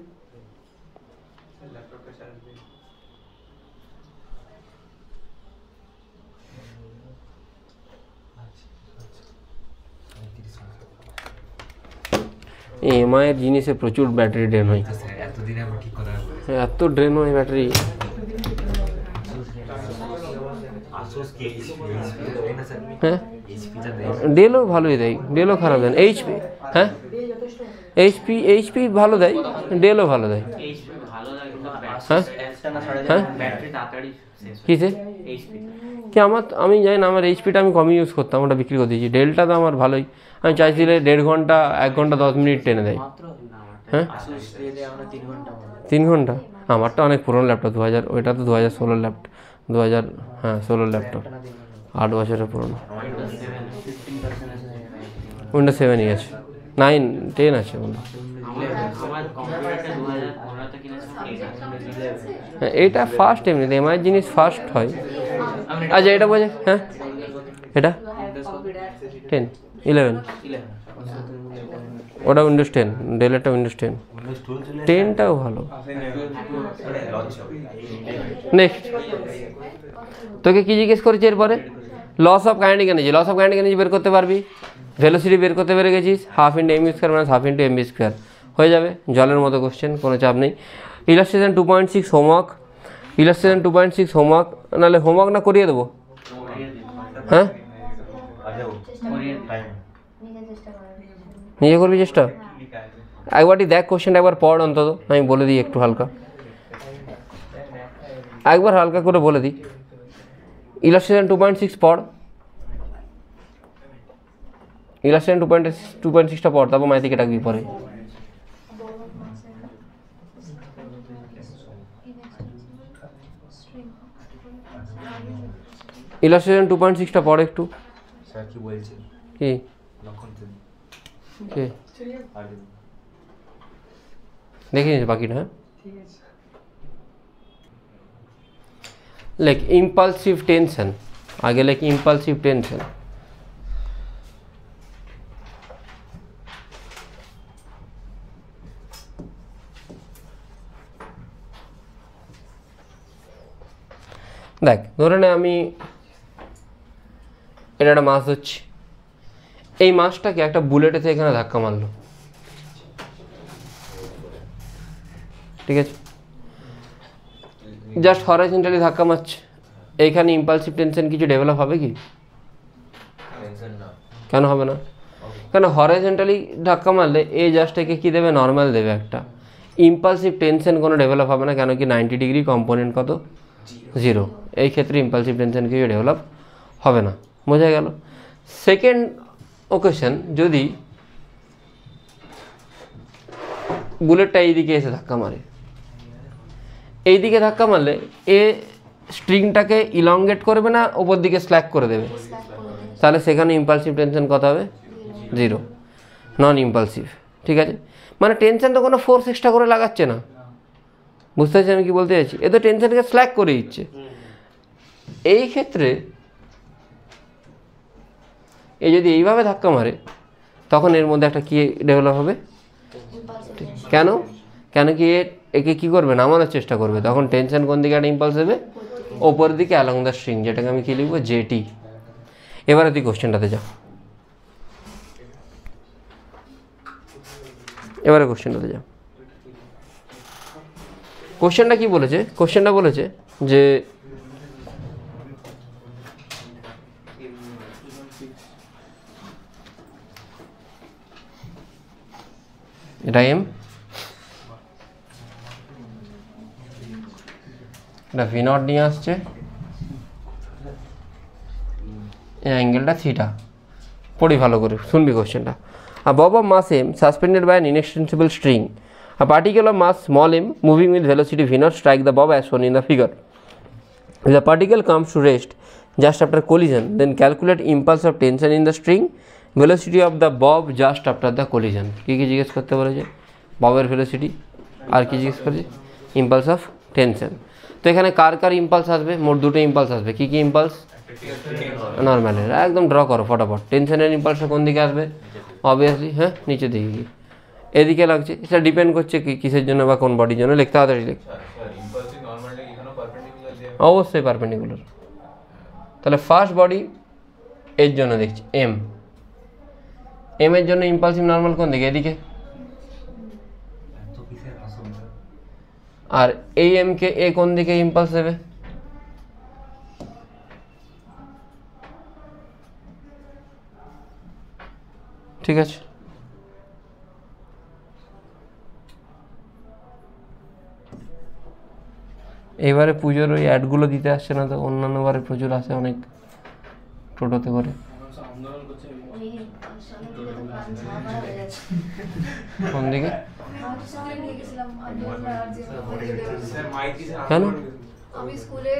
এমআই এর জিনিসে প্রচুর ব্যাটারি ড্রেন হয়, এত ড্রেন হয় ব্যাটারি। হ্যাঁ ডেলও ভালোই দেয়, ডেলও খারাপ দেয় না। এইচপি, হ্যাঁ এইচপি ভালো দেয়, ডেলও ভালো দেয়। হ্যাঁ হ্যাঁ কিসে কি আমার, আমি জানি না, আমার এইচপিটা আমি কমই ইউজ করতাম, ওটা বিক্রি করে দিয়েছি। ডেলটা তো আমার ভালোই, আমি চাইছিলে 1.5 ঘন্টা 1 ঘন্টা 10 মিনিট টেনে দেয়। হ্যাঁ 3 ঘন্টা, আমারটা অনেক পুরনো ল্যাপটপ, 2000, ওইটা তো 2016 ল্যাপটপ, 2000, হ্যাঁ 16 ল্যাপটপ, 8 বছরের পুরনো। উইন্ডোজ 7ই আছে, 9 10 আছে মনে হয়। হ্যাঁ এটা ফার্স্ট, এমনিতে এমআই জিনিস ফার্স্ট হয়। আচ্ছা এটা বোঝে, হ্যাঁ এটা 10 11, ওটা উইন্ডোজ 10, ডেলেরটা উইন্ডোজ 10, 10টাও ভালো। নেক্সট তোকে কি জিজ্ঞেস করেছি এরপরে? Loss of kinetic energy. Loss of kinetic energy বের করতে পারবি, ভেলোসিটি বের করতে পেরে গেছিস, হাফ ইন্টু এমভি স্কোয়ার মানে হাফ ইন্টু এমভি স্কোয়ার হয়ে যাবে, জলের মতো কোশ্চেন, কোনো চাপ নেই। ইলাস্ট্রেশন 2.6 হোমওয়ার্ক, ইলাস্ট্রেশন 2.6 হোমওয়ার্ক, নাহলে হোমওয়ার্ক না করিয়ে দেবো? হ্যাঁ নিজে করবি চেষ্টা, একবারটি দেখ কোশ্চেনটা, একবার পড় অন্তত, আমি বলে দিই একটু হালকা, একবার হালকা করে বলে দিই। ইলাস্ট্রেশন 2.6 পড়, ইলাস্ট্রেশন 2.6টা পড়, তারপর মাইতিকে ডাকবি পরে। ইলাস্ট্রেশন 2.6টা পড় একটু। কি দেখে নিস বাকিটা। হ্যাঁ লেখ ইম্পালসিভ টেনশন, আগে লেখ ইম্পালসিভ টেনশন। দেখ ধরে নে আমি এটা একটা মাছ ধরছি, এই মাছটাকে একটা বুলেটেতে এখানে ধাক্কা মারলো, ঠিক আছে, জাস্ট হরাইজন্টালি ধাক্কা মারছে, এইখানে ইম্পালসিভ টেনশন কিছু ডেভেলপ হবে কি? কেন হবে না? কেন হরাইজন্টালি ধাক্কা মারলে এই জাস্ট একে কী দেবে? নর্মাল দেবে একটা, ইম্পালসিভ টেনশন কোনো ডেভেলপ হবে না, কেন কি 90 ডিগ্রি কম্পোনেন্ট কত? 0, এই ক্ষেত্রে ইম্পালসিভ টেনশন কিছু ডেভেলপ হবে না, বোঝা গেল। সেকেন্ড ওকেশন, যদি বুলেটটা এইদিকে এসে ধাক্কা মারে, এইদিকে ধাক্কা মারলে এ স্ট্রিংটাকে ইলংগেট করবে না, ওপর দিকে স্ল্যাক করে দেবে, তাহলে সেখানে ইম্পালসিভ টেনশন কত হবে? 0, নন ইম্পালসিভ, ঠিক আছে। মানে টেনশন তো কোনো ফোর্স এক্সট্রা করে লাগাচ্ছে না, বুঝতে পারছি আমি কি বলতে চাইছি? এ তো টেনশনকে স্ল্যাক করে দিচ্ছে। এই ক্ষেত্রে এ যদি এইভাবে ধাক্কা মারে, তখন এর মধ্যে একটা কী ডেভেলপ হবে? কেন? কেন কি একে কী করবে? নামানোর চেষ্টা করবে, তখন টেনশন কোন দিকে একটা ইম্পালস দেবে? ওপরের দিকে অ্যালং দ্য স্ট্রিং, যেটাকে আমি কী লিখবো? জেটি। এবারে তুই কোশ্চেনটাতে যা, এবারে কোশ্চেনটাতে যা। কোশ্চেনটা কি বলেছে? কোশ্চেনটা বলেছে যে এটা এম, এটা ভি নট নিয়ে আসছে, এই অ্যাঙ্গেলটা থিটা। পড়ি ভালো করে, শুনবি কোশ্চেনটা। আ bob of mass m suspended by an inextensible string, a particle of mass small m moving with velocity v naught strike the bob as shown in the figure. If the particle comes to rest just after collision, then calculate impulse of tension in the string, velocity of the bob just after the collision. কি কি জিজ্ঞেস করতে বলেছে? ববের velocity, আর কি জিজ্ঞেস করেছে? Impulse of tension. তো এখানে কার কার ইম্পালস আসবে? মোট দুটো ইম্পালস আসবে। কি কি ইম্পালস? নর্মালের, একদম ড্র করো ফটাফট। টেনশনের ইম্পালসটা কোন দিকে আসবে? অবভিয়াসলি হ্যাঁ নিচের দিকে গিয়ে, এদিকে লাগছে। এটা ডিপেন্ড করছে কি কিসের জন্য বা কোন বডির জন্য। লিখতে তাড়াতাড়ি লিখ, অবশ্যই পারপেন্ডিকুলার। তাহলে ফার্স্ট বডি এর জন্য দেখছি এম, এম এর জন্য ইম্পালসিভ নর্মাল কোন দিকে? এদিকে, আর এই এম কে এ কোন দিকে ইম্পালস দেবে? ঠিক আছে, এবারে পুজোর ওই অ্যাডগুলো দিতে আসছে না তো, অন্যান্য বারে প্রচুর আসে অনেক টোটোতে করে। কোন দিকে? কেন? আমি স্কুলে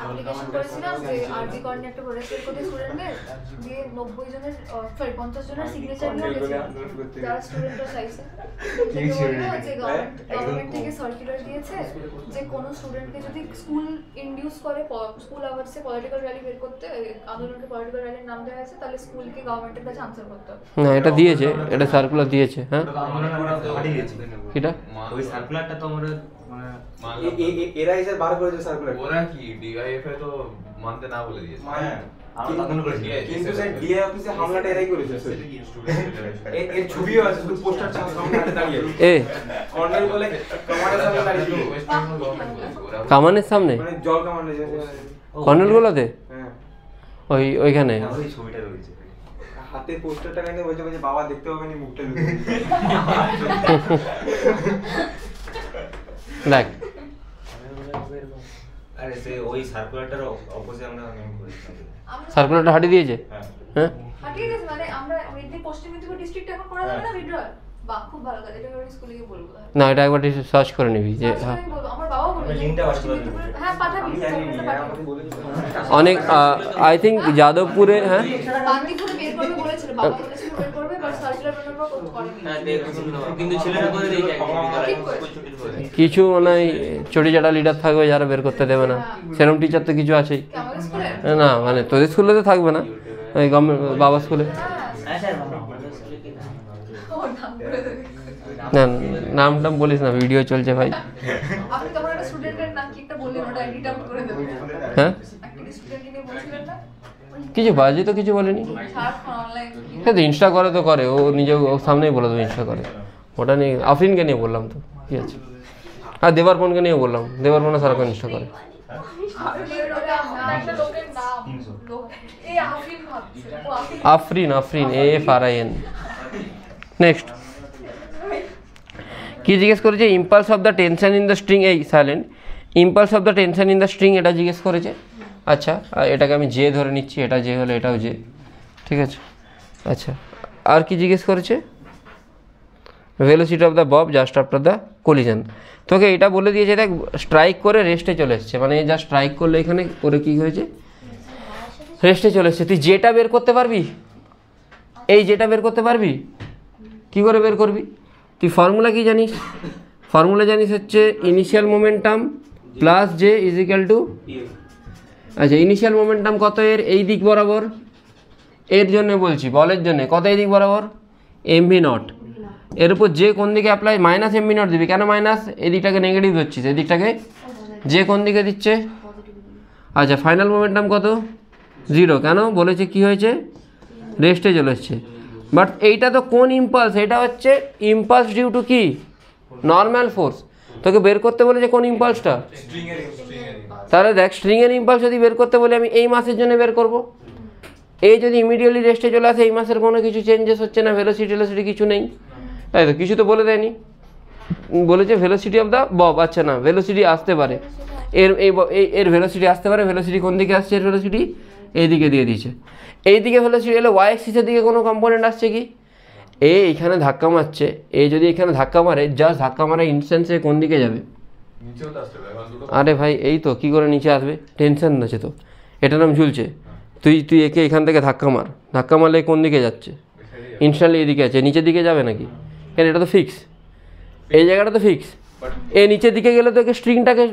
অ্যাপ্লিকেশন করেছিলাম যে আরবি কর্নে একটা প্রোডাক্ট করতে স্টুডেন্টদের দিয়ে 90 জনের 50 জনের সিগনেচার নিয়ে গেছিলাম যারা স্টুডেন্টরা চাইছে। যে গভর্নমেন্ট থেকে সার্কুলার দিয়েছে যে কোনো স্টুডেন্টকে যদি স্কুল ইনডিউস করে স্কুল আওয়ার্সে পলিটিক্যাল র্যালি বের করতে, আন্দোলনকে পলিটিক্যাল র্যালির নাম দেওয়া হয়েছে, তাহলে স্কুলকে গভর্নমেন্টের কাছে আনসার করতে হবে। না, এটা দিয়েছে, এটা সার্কুলার দিয়েছে। হ্যাঁ, এটা ওই সার্কুলারটা তো আমরা এরা এসে বার করেছে সার্কুলার। ওরা কি ডিআইএফ তো মানতে না বলে দিয়েছে। কিন্তু স্যার ডিআই অফিসে হামলাটা এরাই করেছে। এর ছবিও আছে, শুধু পোস্টার সামনে হাতে দাঁড়িয়ে কর্নেল বলে কামানের সামনে দাঁড়িয়ে, কামানের সামনে মানে জল কামান রয়েছে কর্নেলগুলোতে। হ্যাঁ, ওইখানে ওই ছবিটা রয়েছে। হাতে পোস্টারটা কেন বলছে বাবা দেখতে হবে না মুখটা দেখ, আরে সে ওই সার্কুলারটার অপোজিট আমরা সার্কুলারটা হাঁটিয়ে দিয়েছে। হ্যাঁ, হাটিয়ে গেছে মানে আমরা মেদিনীপুর পশ্চিম মেদিনীপুর ডিস্ট্রিক্ট এখন করা যাবে না উইথড্রয়াল। বাহ, খুব ভালো কাজ, এটা আমি স্কুলে গিয়ে বলবো। না, এটা একবার সার্চ করে নিবি যে হ্যাঁ। আমার বাবাও বলবে লিংকটা পশ্চিম মেদিনীপুর, হ্যাঁ পাঠাবি, সার্কুলারটা পাঠাবি। অনেক আই থিঙ্ক যাদবপুরে, হ্যাঁ বান্দিপুরে বের করবে বলেছিল, বাবা বলেছিল বের করবে, বাট সার্কুলার বের করেনি। কিন্তু ছেলেরা করে দিয়েছে কিছু মানে চটিচাটা লিডার থাকবে যারা বের করতে দেবে না, সেরকম টিচার তো কিছু আছেই। আমাদের স্কুলে না মানে তোদের স্কুলে তো থাকবে না, ওই গভর্নমেন্ট বাবা স্কুলে। না, নাম টাম বলিস না, ভিডিও চলছে ভাই। আপনি তো আমার একটা স্টুডেন্টের নাম কি একটা বললেন, ওটা এডিট আউট করে দেব। হ্যাঁ, একটা স্টুডেন্টকে নিয়ে বলছিলেন না, কিছু বাজে তো কিছু বলেনি। ছাড় অনলাইন। হ্যাঁ, তো ইনস্টা করে তো করে, ও নিজে ওর সামনেই বলে দেবো ইনস্টা করে। ওটা নিয়ে আফরিনকে নিয়ে বললাম তো, কি আছে। আর দেবারপনকে নিয়ে বললাম, দেবারপনও সারাক্ষণ ইনস্টা করে। আফরিন AFRIN। নেক্সট কি জিজ্ঞেস করেছে? Impulse of the tension in the string, এই silent, impulse of the tension in the string, এটা জিজ্ঞেস করেছে। আচ্ছা, এটাকে আমি জে ধরে নিচ্ছি, এটা জে হলে এটাও জে, ঠিক আছে। আচ্ছা, আর কি জিজ্ঞেস করেছে? Velocity of the Bob just after the collision. তোকে এটা বলে দিয়েছে, দেখ স্ট্রাইক করে রেস্টে চলে এসছে, মানে যা স্ট্রাইক করলো এখানে করে কি হয়েছে, রেস্টে চলে এসছে। তুই যেটা বের করতে পারবি, এই যেটা বের করতে পারবি, কি করে বের করবি? তুই ফর্মুলা কি জানিস? ফর্মুলা জানিস হচ্ছে initial momentum plus J is equal two, আচ্ছা ইনিশিয়াল মোমেন্টাম কত এর এই দিক বরাবর, এর জন্য বলছি বলের জন্য কত এই দিক বরাবর, mv0, এর উপর যে কোন দিকে অ্যাপ্লাই মাইনাস mv0 দিবি। কেন মাইনাস? এদিকটাকে নেগেটিভ ধরছিস, এদিকটাকে যে কোন দিকে দিচ্ছে। আচ্ছা, ফাইনাল মোমেন্টাম কত? 0। কেন? বলেছে কি হয়েছে, রেস্টে চলে এসছে। বাট এইটা তো কোন ইম্পালস, এটা হচ্ছে ইম্পালস ডিউ টু কি, নর্মাল ফোর্স। তোকে বের করতে বলেছে কোন ইম্পালসটা, তাহলে দেখ স্ট্রিংয়ের ইম্পালস যদি বের করতে বলে আমি এই মাসের জন্য বের করব। এই যদি ইমিডিয়েটলি রেস্টে চলে আসে, এই মাসের কোনো কিছু চেঞ্জেস হচ্ছে না, ভেলোসিটি কিছু নেই, তাই তো, কিছু তো বলে দেয়নি। বলেছে ভেলোসিটি অফ দ্য বব, আচ্ছা না ভেলোসিটি আসতে পারে, এর ভেলোসিটি আসতে পারে। ভেলোসিটি কোন দিকে আসছে, এর ভেলোসিটি এইদিকে দিয়ে দিয়েছে। এইদিকে ভেলোসিটি এলে ওয়াই অ্যাক্সিসের দিকে কোনো কম্পোনেন্ট আসছে কি, এইখানে ধাক্কা মারছে, যদি এখানে ধাক্কা মারে, জাস্ট ধাক্কা মারা ইনস্ট্যান্সে কোন দিকে যাবে? আরে ভাই এই তো, কি করে নিচে আসবে, টেনশন আছে তো, এটার নাম ঝুলছে। তুই একে এখান থেকে ধাক্কা মারলে কোন দিকে যাচ্ছে, ইনস্ট্যান্টলি এদিকে আছে, নিচের দিকে যাবে নাকি? কেন, এটা তো ফিক্স, এই জায়গাটা তো ফিক্স। নিচের দিকে গেলে তো স্ট্রিংটাকে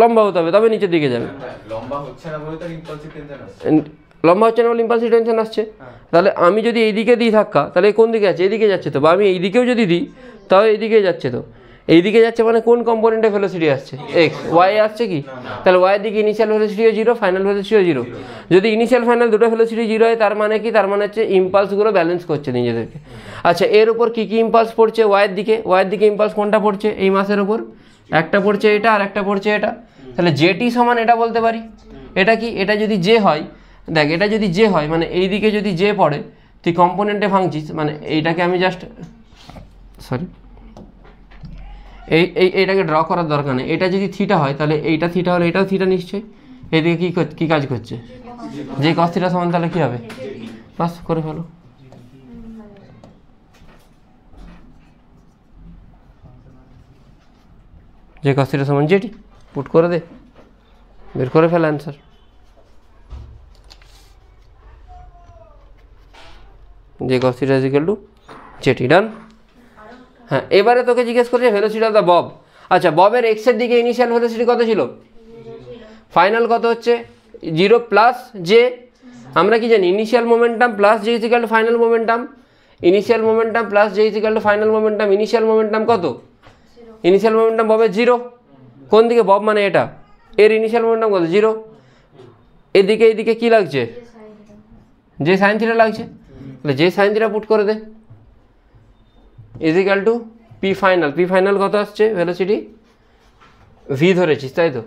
লম্বা হতে হবে, তবে নিচের দিকে যাবে। লম্বা হচ্ছে না বলে ইম্পালসিভ টেনশন আসছে। তাহলে আমি যদি এইদিকে দিই ধাক্কা, তাহলে কোন দিকে আছে, এদিকে যাচ্ছে তো, বা আমি এইদিকেও যদি দিই তাও এইদিকে যাচ্ছে তো। এইদিকে যাচ্ছে মানে কোন কম্পোনেন্টে ভেলোসিটি আসছে? এক্স। ওয়াই আসছে কি? তাহলে ওয়াই দিকে ইনিশিয়াল ভেলোসিটিও জিরো, ফাইনাল ভেলোসিটিও জিরো। যদি ইনিশিয়াল ফাইনাল দুটো ভেলোসিটি জিরো হয় তার মানে কি? তার মানে হচ্ছে ইম্পালসগুলো ব্যালেন্স করছে নিজেদেরকে। আচ্ছা, এর উপর কী কী ইম্পালস পড়ছে? ওয়াইয়ের দিকে। ওয়াইয়ের দিকে ইম্পালস কোনটা পড়ছে এই মাসের উপর? একটা পড়ছে এটা আর একটা পড়ছে এটা। তাহলে জেটি সমান এটা বলতে পারি। এটা কি? এটা যদি জে হয়, দেখ এটা যদি জে হয় মানে এই দিকে যদি জে পড়ে তুই কম্পোনেন্টে ভাঙছিস, মানে এইটাকে আমি জাস্ট সরি এইটাকে ড্র করার দরকার নেই। এটা যদি থিটা হয় তাহলে এইটা থিটা হলে এটাও থিটা নিশ্চয়ই। এইদিকে কী কাজ করছে? যে কস থিটা সমান তাহলে কী হবে? বাস করে ফেলো। যে কস থিটা সমান জেটি, পুট করে দে, বের করে ফেল অ্যান্সার। যে cos theta is equal to J. T. হ্যাঁ, এবারে তোকে জিজ্ঞেস করছে ভেলোসিটি অফ দ্য বব। আচ্ছা, ববের এক্সের দিকে ইনিশিয়াল ভেলোসিটি কত ছিল? ফাইনাল কত হচ্ছে? 0 প্লাস জে। আমরা কি জানি? Initial momentum plus J is equal to final momentum. Initial momentum plus J is equal to final momentum. Initial momentum কত? ইনিশিয়াল মোমেন্টাম ববের 0। কোন দিকে? বব মানে এটা, এর ইনিশিয়াল মোমেন্টাম কত? 0। এইদিকে কি লাগছে? যে সাইন থিটা লাগছে। তাহলে যে সাইন থিটা পুট করে দে is equal to P final. P final কত আসছে ভেলোসিটি? ভি ধরেছিস তাই তো?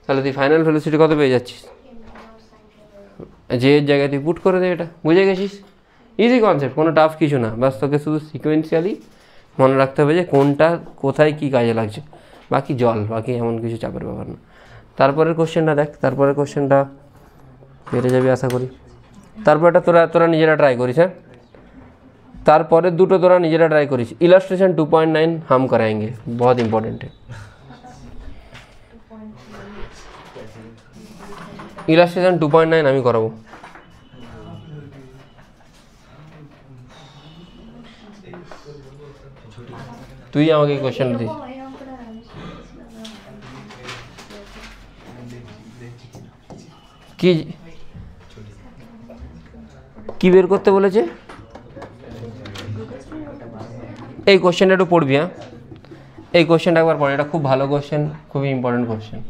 তাহলে তুই ফাইনাল ভেলোসিটি কত পেয়ে যাচ্ছিস? যে এর জায়গায় তুই পুট করে দে। এটা বুঝে গেছিস? ইজি কনসেপ্ট, কোনো টাফ কিছু না। বাস তোকে শুধু সিকোয়েন্সিয়ালি মনে রাখতে হবে যে কোনটা কোথায় কী কাজে লাগছে। বাকি জল, বাকি এমন কিছু চাপের ব্যাপার না। তারপরের কোশ্চেনটা দেখ, তারপরের কোশ্চেনটা পেরে যাবি আশা করি। তারপরটা তোরা নিজেরা ট্রাই করিস। হ্যাঁ, তারপরে দুটো তোরা নিজেরা ট্রাই করিস। ইলাস্ট্রেশন 2.9 हम कराएंगे, बहुत इंपॉर्टेंट है। ইলাস্ট্রেশন 2.9 আমি করাবো। তুই আমাকে কোশ্চেন দিস। কি বের করতে বলেছে? এই কোশ্চেনটা একটু পড়বি। হ্যাঁ, এই কোশ্চেনটা একবার পড়ে, এটা খুব ভালো কোশ্চেন, খুবই ইম্পর্টেন্ট কোশ্চেন।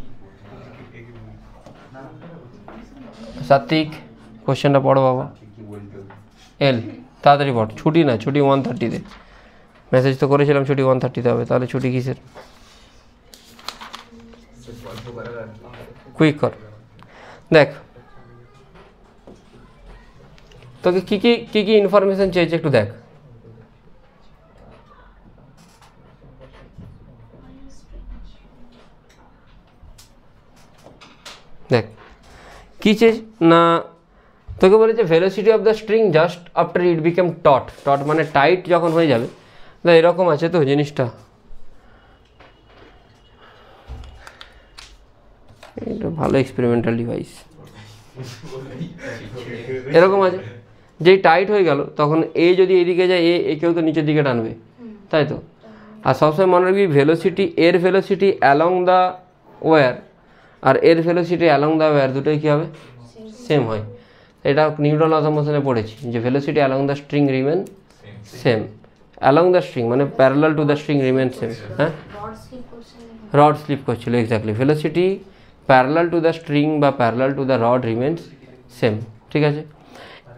সাত্বিক কোশ্চেনটা পড়ো বাবা। এল তাড়াতাড়ি পড়, ছুটি না, ছুটি 1:30-তে। মেসেজ তো করেছিলাম ছুটি 1:30-তে হবে, তাহলে ছুটি কিসের? কুইক কর। দেখ তোকে কী কী ইনফরমেশন চেয়েছে একটু দেখ। দেখ কী চেয়েছে না, তোকে বলেছে velocity of the string just after it became taut. Taut মানে টাইট যখন হয়ে যাবে। না এরকম আছে তো জিনিসটা, এটা ভালো এক্সপেরিমেন্টাল ডিভাইস। এরকম আছে যেই টাইট হয়ে গেল তখন এ যদি এদিকে যায় একেও তো নিচের দিকে টানবে, তাই তো? আর সবসময় মনে রাখবি ভেলোসিটি, এর ভেলোসিটি অ্যালং দ্য ওয়্যার আর এর ভেলোসিটি অ্যালং দ্য ওয়্যার দুটোই কী হবে? সেম হয়। এটা নিউটন লস অফ মোশনে পড়েছি যে velocity along the string remain same. Along the string মানে parallel to the string remain same. হ্যাঁ, রড স্লিপ করছিল, exactly. Velocity parallel to the string বা parallel to the rod remains same. ঠিক আছে,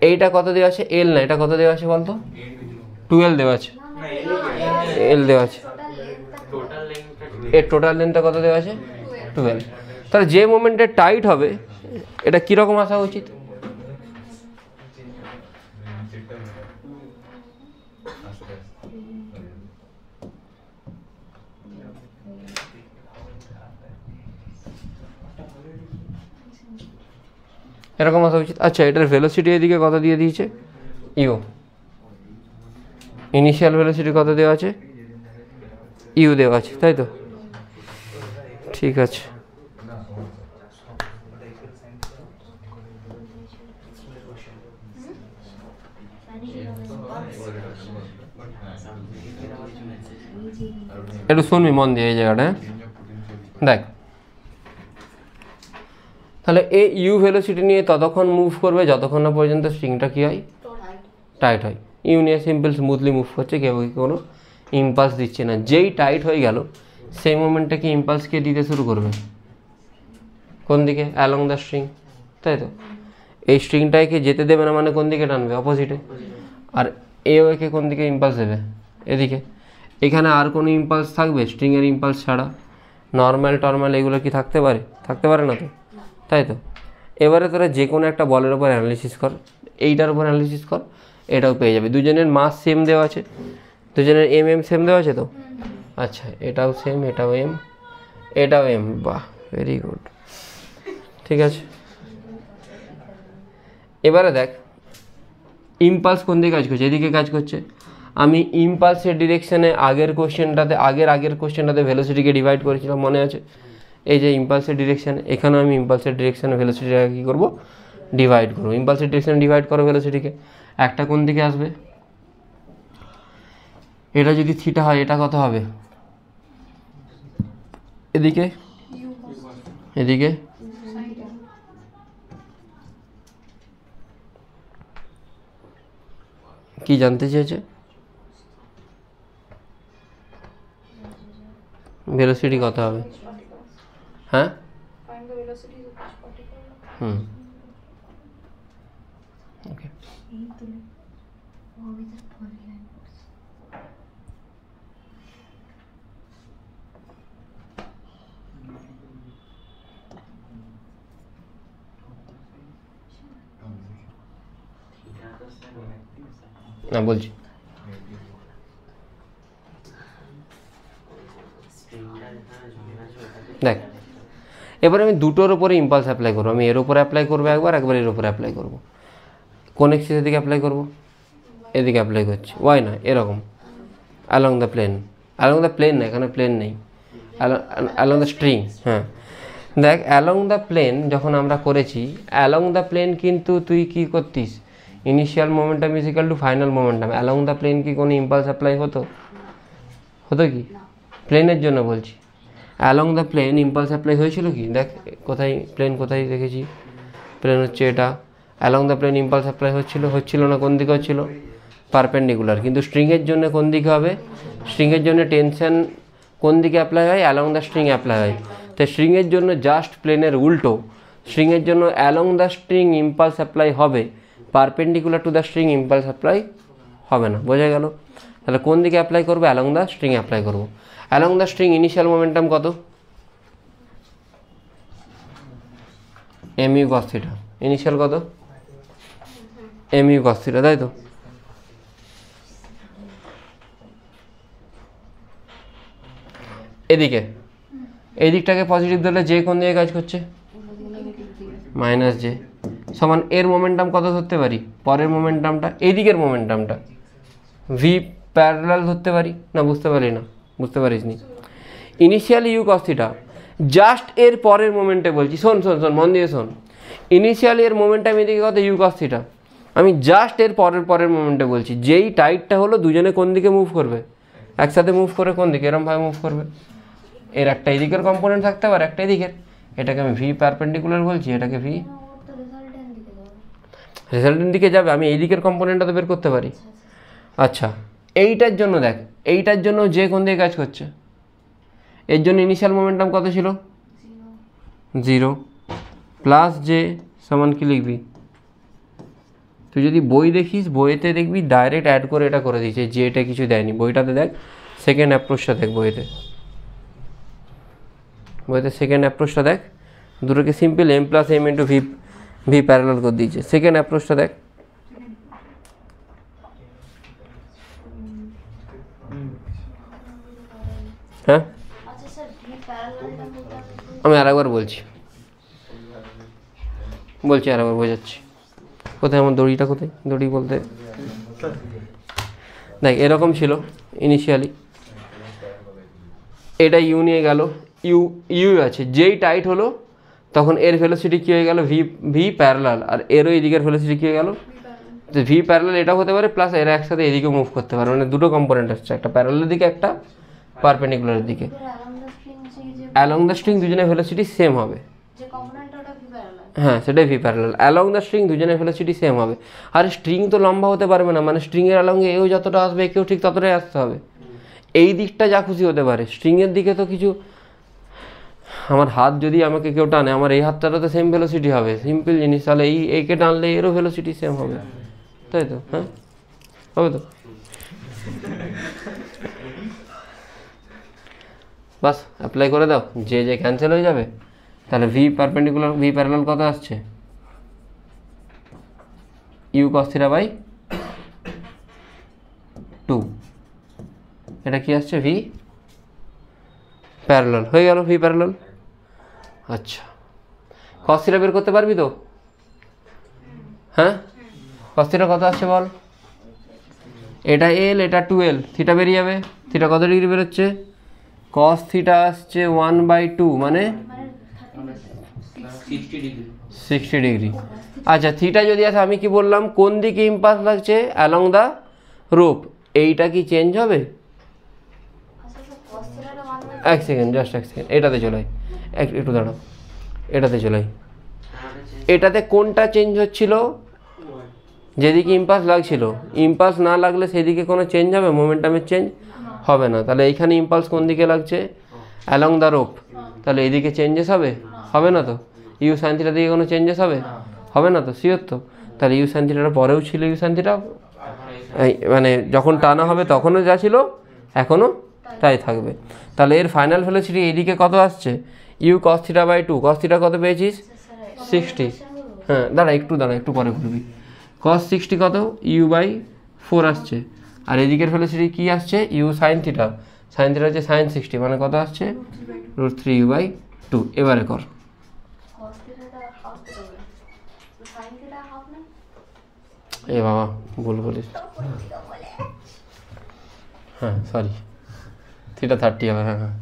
এইটা কত দেওয়া আছে? এল না, এটা কত দেওয়া আছে বলতো? 12 দেওয়া আছে। এল দেওয়া আছে। এর টোটাল লেন্থটা কত দেওয়া আছে? 12। তাহলে যে মোমেন্টে টাইট হবে এটা কীরকম আসা উচিত? এরকম আসা উচিত। আচ্ছা, এটার ভেলোসিটি এদিকে কত দিয়ে দিয়েছে? ইউ। ইনিশিয়াল ভেলোসিটি কত দেওয়া আছে? ইউ দেওয়া আছে, তাই তো? ঠিক আছে, একটু শুনবি মন দিয়ে এই জায়গাটা। দেখ তাহলে এই ইউ ভেলোসিটি নিয়ে ততক্ষণ মুভ করবে যতক্ষণ না পর্যন্ত স্ট্রিংটা কী হয়? টাইট হয়। ইউ নিয়ে সিম্পল স্মুথলি মুভ করছে, কেউ কোনো ইম্পালস দিচ্ছে না। যেই টাইট হয়ে গেল সেই মোমেন্টটাকে ইম্পালসকে দিতে শুরু করবে কোন দিকে? অ্যালং দ্য স্ট্রিং, তাই তো? এই স্ট্রিংটাকে যেতে দেবে না মানে কোন দিকে টানবে? অপোজিটে। আর এ ওকে কোন দিকে ইম্পালস দেবে? এদিকে। এখানে আর কোনো ইম্পালস থাকবে স্ট্রিংয়ের ইম্পালস ছাড়া? নর্মাল টর্মাল এগুলো কি থাকতে পারে? থাকতে পারে না তো, তাই তো? এবারে তোরা যে কোনো একটা বলের ওপর অ্যানালিসিস কর, এইটার উপর অ্যানালিসিস কর, এটাও পেয়ে যাবে। দুজনের মাস সেম দেওয়া আছে, দুজনের এম সেম দেওয়া আছে তো? আচ্ছা, এটাও সেম, এটাও এম, এটাও এম। বাহ, ভেরি গুড, ঠিক আছে। এবারে দেখ ইম্পালস কোন দিকে কাজ করছে? এদিকে কাজ করছে। আমি ইম্পালসের ডিরেকশানে আগের কোশ্চেনটাতে ভেলোসিটিকে ডিভাইড করেছিলাম, মনে আছে? এই যে ইম্পালসের ডিরেকশানে, এখানেও আমি ইম্পালসের ডিরেকশানে ভেলোসিটিটাকে কী করবো? ডিভাইড করবো। ইম্পালসের ডিরেকশানে ডিভাইড করো ভেলোসিটিকে। একটা কোন দিকে আসবে? এটা যদি থিটা হয় এটা কত হবে? এদিকে, এদিকে। কি জানতে চেয়েছে? ভেলোসিটি কত হবে? হ্যাঁ, হুম, ওকে। না বলছি, দেখ এবার আমি দুটোর ওপরে ইম্পালস অ্যাপ্লাই করবো। আমি এর ওপরে অ্যাপ্লাই করবো একবার এর ওপরে অ্যাপ্লাই করবো। কোন এক্সিসের দিকে অ্যাপ্লাই করবো? এদিকে অ্যাপ্লাই করছি। ওয়াই না, এরকম along the plane. Along the plane না, এখানে প্লেন নেই, অ্যালং দ্য স্ট্রিং। হ্যাঁ, দেখ অ্যালং দ্য প্লেন যখন আমরা করেছি, অ্যালং দ্য প্লেন কিন্তু তুই কি করতিস? Initial momentum is equal to final momentum. Along the plane কি কোনো ইম্পালস অ্যাপ্লাই হতো? হতো কি? প্লেনের জন্য বলছি। Along the plane impulse apply হয়েছিল কি? দেখ কোথায় প্লেন, কোথায় দেখেছি? প্লেন হচ্ছে এটা। Along the plane impulse apply হচ্ছিল না? কোন দিকে হচ্ছিল? পারপেন্ডিকুলার। কিন্তু স্ট্রিংয়ের জন্য কোন দিকে হবে? স্ট্রিংয়ের জন্য টেনশন কোন দিকে অ্যাপ্লাই হয়? অ্যালং দ্য স্ট্রিং অ্যাপ্লাই হয়। তো স্ট্রিংয়ের জন্য জাস্ট প্লেনের উল্টো, স্ট্রিংয়ের জন্য along the string impulse apply হবে, perpendicular to the string impulse apply হবে না। বোঝা গেল? তাহলে কোন দিকে অ্যাপ্লাই করবো? অ্যালং দ্য স্ট্রিং অ্যাপ্লাই করবো। Along the string initial momentum কত? M U cos theta. ইনিশিয়াল কত? এম ইউ কস থিটা, তাই তো? এদিকে, এই দিকটাকে পজিটিভ ধরলে যে কোন দিকে কাজ করছে? মাইনাস জে সমান এর মোমেন্টাম কত ধরতে পারি? পরের মোমেন্টামটা, এই দিকের মোমেন্টামটা ভি প্যারালাল ধরতে পারি না? বুঝতে পারি না? বুঝতে পারিস নি? Initial U cos theta, just এর পরের মোমেন্টে বলছি। শোন শোন শোন, মন দিয়ে শোন। ইনিশিয়ালি এর মোমেন্টাম এদিকে কত? U cos theta. আমি জাস্ট এর পরের মোমেন্টে বলছি। যেই টাইটটা হলো দুজনে কোন দিকে মুভ করবে? একসাথে মুভ করে কোন দিকে? এরমভাবে মুভ করবে। এর একটা এদিকের কম্পোনেন্ট থাকতে পারে, একটা এদিকের। এটাকে আমি ভি পারপেন্ডিকুলার বলছি, এটাকে ভি রেজাল্টের দিকে যাবে। আমি এই দিকের কম্পোনেন্টটা তো বের করতে পারি। আচ্ছা, এইটার জন্য দেখ, এইটার জন্য যে কোন দিকে কাজ করছে? এর জন্য ইনিশিয়াল মোমেন্টাম কত ছিল? 0 প্লাস জে সমান কি লিখবি? তুই যদি বই দেখিস, বইতে দেখবি ডাইরেক্ট অ্যাড করে এটা করে দিয়েছে, যে এটা কিছু দেয়নি। বইটাতে দেখ, সেকেন্ড অ্যাপ্রোচটা দেখ, বইতে সেকেন্ড অ্যাপ্রোচটা দেখ, দুটোকে simple M plus M into V parallel করে দিয়েছে। সেকেন্ড অ্যাপ্রোচটা দেখ। হ্যাঁ, আমি আরেকবার বলছি আরেকবার বোঝাচ্ছি। কোথায় আমার দড়িটা? কোথায় দড়ি বলতে? দেখ এরকম ছিল ইনিশিয়ালি, এটা ইউ নিয়ে গেল, ইউ আছে। যেই টাইট হলো তখন এর ভেলোসিটি কী হয়ে গেল? V parallel. আর এরও এদিকের ভেলোসিটি কী হয়ে গেল? তো ভি প্যারালাল এটাও হতে পারে, প্লাস এরা একসাথে এদিকেও মুভ করতে পারে। মানে দুটো কম্পোনেন্ট আসছে, একটা প্যারালালের দিকে, একটা পারপেন্ডিকুলারের দিকে। অ্যালং দ্য স্ট্রিং দুজনের ভেলোসিটি সেম হবে। হ্যাঁ, সেটাই V parallel. Along the string দুজনের ভেলোসিটি সেম হবে। আর স্ট্রিং তো লম্বা হতে পারবে না, মানে স্ট্রিংয়ের অ্যালংয়ে এও যতটা আসবে একেও ঠিক ততটাই আসতে হবে। এই দিকটা যা খুশি হতে পারে, স্ট্রিংয়ের দিকে তো কিছু, আমার হাত যদি আমাকে কেউ টানে, আমার এই হাতটারও তো সেম ভেলোসিটি হবে, সিম্পল জিনিস। তাহলে এইকে টানলে এরও ভেলোসিটি সেম হবে, তাই তো? হ্যাঁ, হবে তো? বাস অ্যাপ্লাই করে দাও, যে যে ক্যান্সেল হয়ে যাবে। তাহলে ভি পারপেন্ডিকুলার, ভি প্যারালাল কত আসছে? U cos theta by 2। এটা কি আসছে? V parallel. হয়ে গেল ভি প্যারালাল। আচ্ছা, কস থিটা বের করতে পারবি তো? হ্যাঁ, কস থিটা কত আসছে বল? এটা এল, এটা 2l, থিটা বেরিয়ে যাবে। থিটা কত ডিগ্রি বেরোচ্ছে? কস থিটা আসছে 1/2, মানে 60 ডিগ্রি। আচ্ছা, থিটা যদি আসে, আমি কি বললাম কোন দিকে ইম্পালস লাগছে? Along the rope. এইটা কি চেঞ্জ হবে? এক সেকেন্ড, জাস্ট এক সেকেন্ড, এটাতে চলাই, একটু দাঁড়াও, এটাতে চলাই। এটাতে কোনটা চেঞ্জ হচ্ছিল? যেদিকে ইম্পালস লাগছিল। ইম্পালস না লাগলে সেদিকে কোনো চেঞ্জ হবে? মোমেন্টামের চেঞ্জ হবে না। তাহলে এইখানে ইম্পালস কোন দিকে লাগছে? Along the rope. তাহলে এইদিকে চেঞ্জেস হবে? হবে না তো। ইউ সাইন থিটার দিকে কোনো চেঞ্জেস হবে? হবে না তো, শিওর তো। তাহলে ইউ সাইন থিটার পরেও ছিল ইউ সাইন থিটা, মানে যখন টানা হবে তখনও যা ছিল এখনও তাই থাকবে। তাহলে এর ফাইনাল ভেলোসিটি এইদিকে কত আসছে? U cos theta by 2। Cos theta কত পেয়েছিস? 60। হ্যাঁ, দাঁড়া একটু পরে করবি। কস 60 কত? ইউ বাই 4 আসছে। আর এদিকের ভেলোসিটি কি আসছে? U sine theta. Sine theta হচ্ছে সাইন 60, মানে কত আসছে? √3u/2। এবারে কর। এ বাবা, ভুল বলিস। হ্যাঁ, সরি, থিটা 30 হবে। হ্যাঁ হ্যাঁ,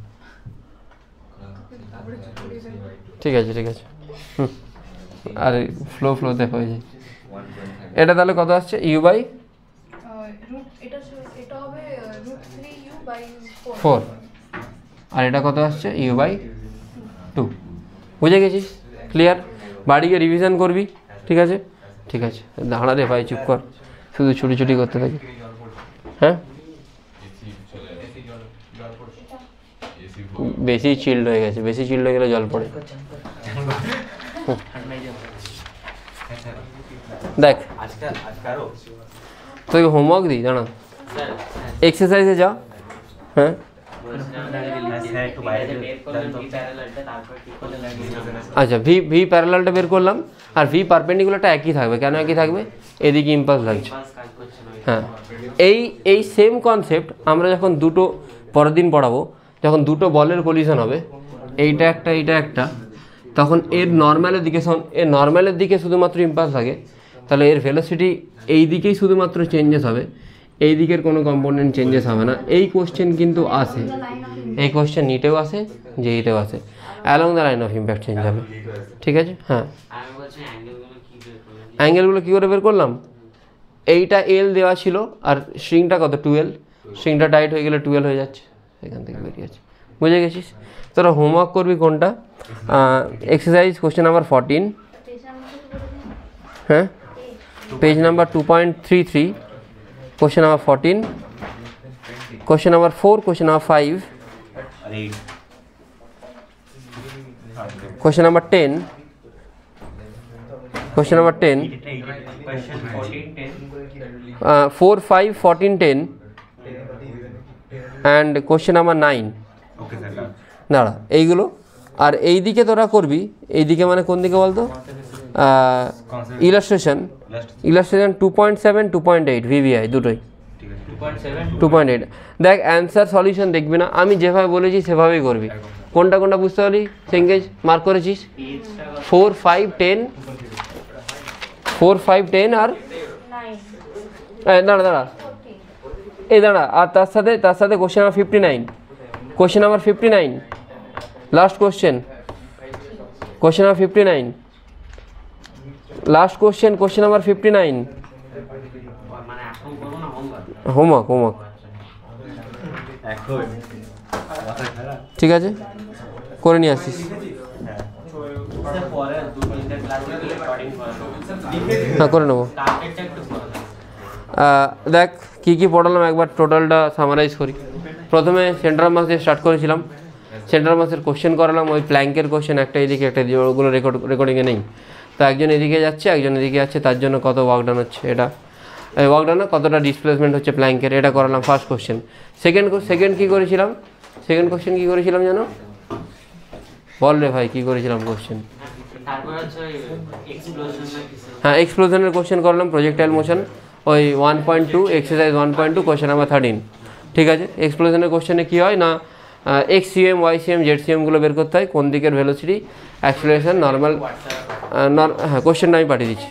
ঠিক আছে ঠিক আছে। আর ফ্লোতে হয়ে যায়। এটা তাহলে কত আসছে? ইউ বাই এটা হবে √3u/4। আর এটা কত আসছে? U by 2। বুঝে গেছিস? ক্লিয়ার? বাড়ি গিয়ে রিভিশন করবি, ঠিক আছে? ঠিক আছে, দাঁড়া রে ভাই, চুপ কর, শুধু ছুটি করতে থাকি। হ্যাঁ, বেশি চিল্ড হয়ে গেছে, বেশি চিল্ড হয়ে গেলে জল পড়ে। দেখ, তোকে হোমওয়ার্ক দিই, দাঁড়া, এক্সারসাইজে যা। হ্যাঁ, আচ্ছা, ভি প্যারালালটা বের করলাম, আর ভি পারপেন্ডিকুলারটা একই থাকবে। কেন একই থাকবে? এদিকে ইম্পালস লাগছে। হ্যাঁ, এই সেম কনসেপ্ট আমরা যখন দুটো পরের দিন পড়াবো, যখন দুটো বলের কলিশন হবে, এইটা একটা, তখন এর নর্মালের দিকে শুধুমাত্র ইম্পালস থাকে, তাহলে এর ভেলোসিটি এই দিকেই শুধুমাত্র চেঞ্জেস হবে, এই দিকের কোনো কম্পোনেন্ট চেঞ্জেস হবে না। এই কোশ্চেন কিন্তু আসে, এই কোশ্চেন নিটেও আসে, জেইতেও আসে। Along the line of impact change হবে, ঠিক আছে? হ্যাঁ, অ্যাঙ্গেলগুলো কী করে বের করলাম? এইটা এল দেওয়া ছিল, আর স্ট্রিংটা কত? 2l। স্ট্রিংটা টাইট হয়ে গেলে 2l হয়ে যাচ্ছে, এখান থেকে বেরিয়ে যাচ্ছে। বুঝে গেছিস? তোরা হোমওয়ার্ক করবি কোনটা? Exercise question number 14। হ্যাঁ, page number 2.33, question number 14, question number 4, question number 5, question number 10, question number 10, 4, 5, 14, 10 and question number 9। দাঁড়া, এইগুলো। আর এই দিকে তোরা করবি, এই দিকে মানে কোন দিকে বলতো? ইলাস্ট্রেশন 2.7, 2.8 ভিভিআই দুটোই 2.8। দেখ, অ্যান্সার সলিউশন দেখবি না, আমি যেভাবে বলেছি সেভাবেই করবি। কোনটা বুঝতে পারলি? সেঙ্গেজ মার্ক করেছিস? 4, 5, 10, 4, 5, 10 আর দাঁড়া এই দাঁড়া, আর তার সাথে question number 59, question number 59, last question, question number 59, last question, question number 59। Homework ঠিক আছে, করে নিয়ে আসিস। হ্যাঁ, করে নেবো। দেখ, কি পড়ালাম একবার টোটালটা সামারাইজ করি। প্রথমে সেন্ট্রাল মাস দিয়ে স্টার্ট করেছিলাম, সেন্ট্রাল মাসের কোশ্চেন করালাম, ওই প্ল্যাঙ্কের কোশ্চেন একটা এদিকে একটা এদিকে, ওগুলো রেকর্ডিংয়ে নেই। তো একজন এদিকে যাচ্ছে একজন এদিকে যাচ্ছে, তার জন্য কত ওয়ার্ক ডান হচ্ছে, এটা ওয়ার্ক ডান না, কতটা ডিসপ্লেসমেন্ট হচ্ছে প্ল্যাঙ্কের, এটা করালাম ফার্স্ট কোশ্চেন। সেকেন্ড কী করেছিলাম, সেকেন্ড কোশ্চেন কী করেছিলাম জানো? বল রে ভাই, কী করেছিলাম কোশ্চেন? হ্যাঁ, এক্সপ্লোশনের কোশ্চেন করলাম, প্রজেক্টাইল মোশন, ওই 1.2 এক্সারসাইজ 1.2 কোশ্চেন নাম্বার 13। ঠিক আছে, এক্সপ্লোশনের কোশ্চেনে কী হয় না, XCM YCM ZCMগুলো বের করতে হয়, কোন দিকের ভেলোসিটি, অ্যাক্সেলারেশন, নর্মাল। হ্যাঁ, কোশ্চেনটা আমি পাঠিয়ে দিচ্ছি।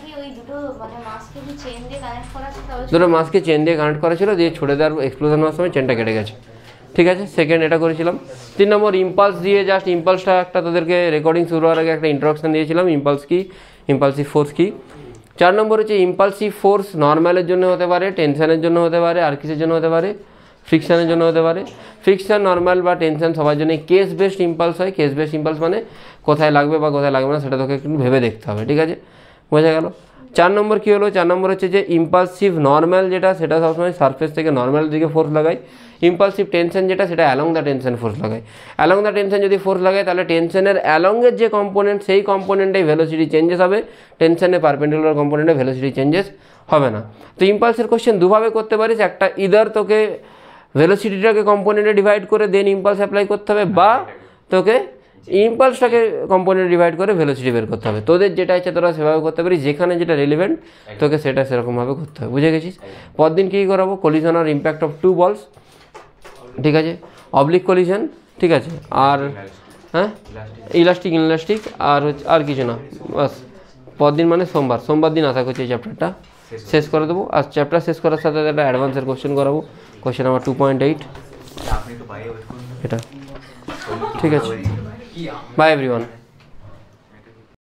দুটো মাসকে চেন দিয়ে কানেক্ট করা ছিল, দিয়ে ছুড়ে দেওয়ার এক্সপ্লোশন হওয়ার সময় চেনটা কেটে গেছে। ঠিক আছে, সেকেন্ড এটা করেছিলাম। 3 নম্বর ইম্পালস দিয়ে জাস্ট ইম্পালসটা একটা তোদেরকে রেকর্ডিং শুরু হওয়ার আগে একটা ইন্ট্রোডাকশন দিয়েছিলাম, ইম্পালস কি, ইম্পালসিভ ফোর্স কি। 4 নম্বর হচ্ছে ইম্পালসিভ ফোর্স নর্মালের জন্য হতে পারে, টেনশনের জন্য হতে পারে, আর কিসের জন্য হতে পারে, ফ্রিকশনের জন্য হতে পারে। ফ্রিকশন, নর্মাল বা টেনশন সবার জন্য কেস বেসড ইম্পালস হয়। কেস বেসড ইম্পালস মানে কোথায় লাগবে বা কোথায় লাগবে না সেটা তোকে একটু ভেবে দেখতে হবে। ঠিক আছে, বোঝা গেল। 4 নম্বর কী হলো, 4 নম্বর হচ্ছে যে ইম্পালসিভ নর্মাল যেটা, সেটা সবসময় সারফেস থেকে নর্মালের দিকে ফোর্স লাগায়। ইম্পালসিভ টেনশন যেটা, সেটা অ্যালং দ্য টেনশন ফোর্স লাগায়। অ্যালং দ্য টেনশন যদি ফোর্স লাগায়, তাহলে টেনশনের অ্যালংয়ের যে কম্পোনেন্ট, সেই কম্পোনেন্টেই ভেলোসিটি চেঞ্জেস হবে, টেনশনের পারপেন্ডিকুলার কম্পোনেন্টে ভেলোসিটি চেঞ্জেস হবে না। তো ইম্পালসের কোশ্চেন দুভাবে করতে পারিস, একটা ইদার তোকে ভেলোসিটিটাকে কম্পোনেন্টে ডিভাইড করে দেন ইম্পালস অ্যাপ্লাই করতে হবে, বা তোকে ইম্পালসটাকে কম্পোনেন্টে ডিভাইড করে ভেলোসিটি বের করতে হবে। তোদের যেটা ইচ্ছে তোরা সেভাবে করতে পারিস, যেখানে যেটা রেলিভেন্ট তোকে সেটা সেরকমভাবে করতে হবে। বুঝে গেছিস? পরদিন কী করাবো, কলিশন আর ইম্প্যাক্ট অফ 2 বলস। ঠিক আছে, অবলিক কলিশন। ঠিক আছে, আর হ্যাঁ ইলাস্টিক ইনলাস্টিক, আর হচ্ছে আর কিছু না, বাস। পরদিন মানে সোমবার দিন আশা করছি এই চ্যাপ্টারটা শেষ করে দেবো। আর চ্যাপ্টার শেষ করার সাথে একটা অ্যাডভান্সের কোশ্চেন করাবো, কোশ্চেন নাম্বার 2.8 এটা। ঠিক আছে, বাই এভরিওয়ান।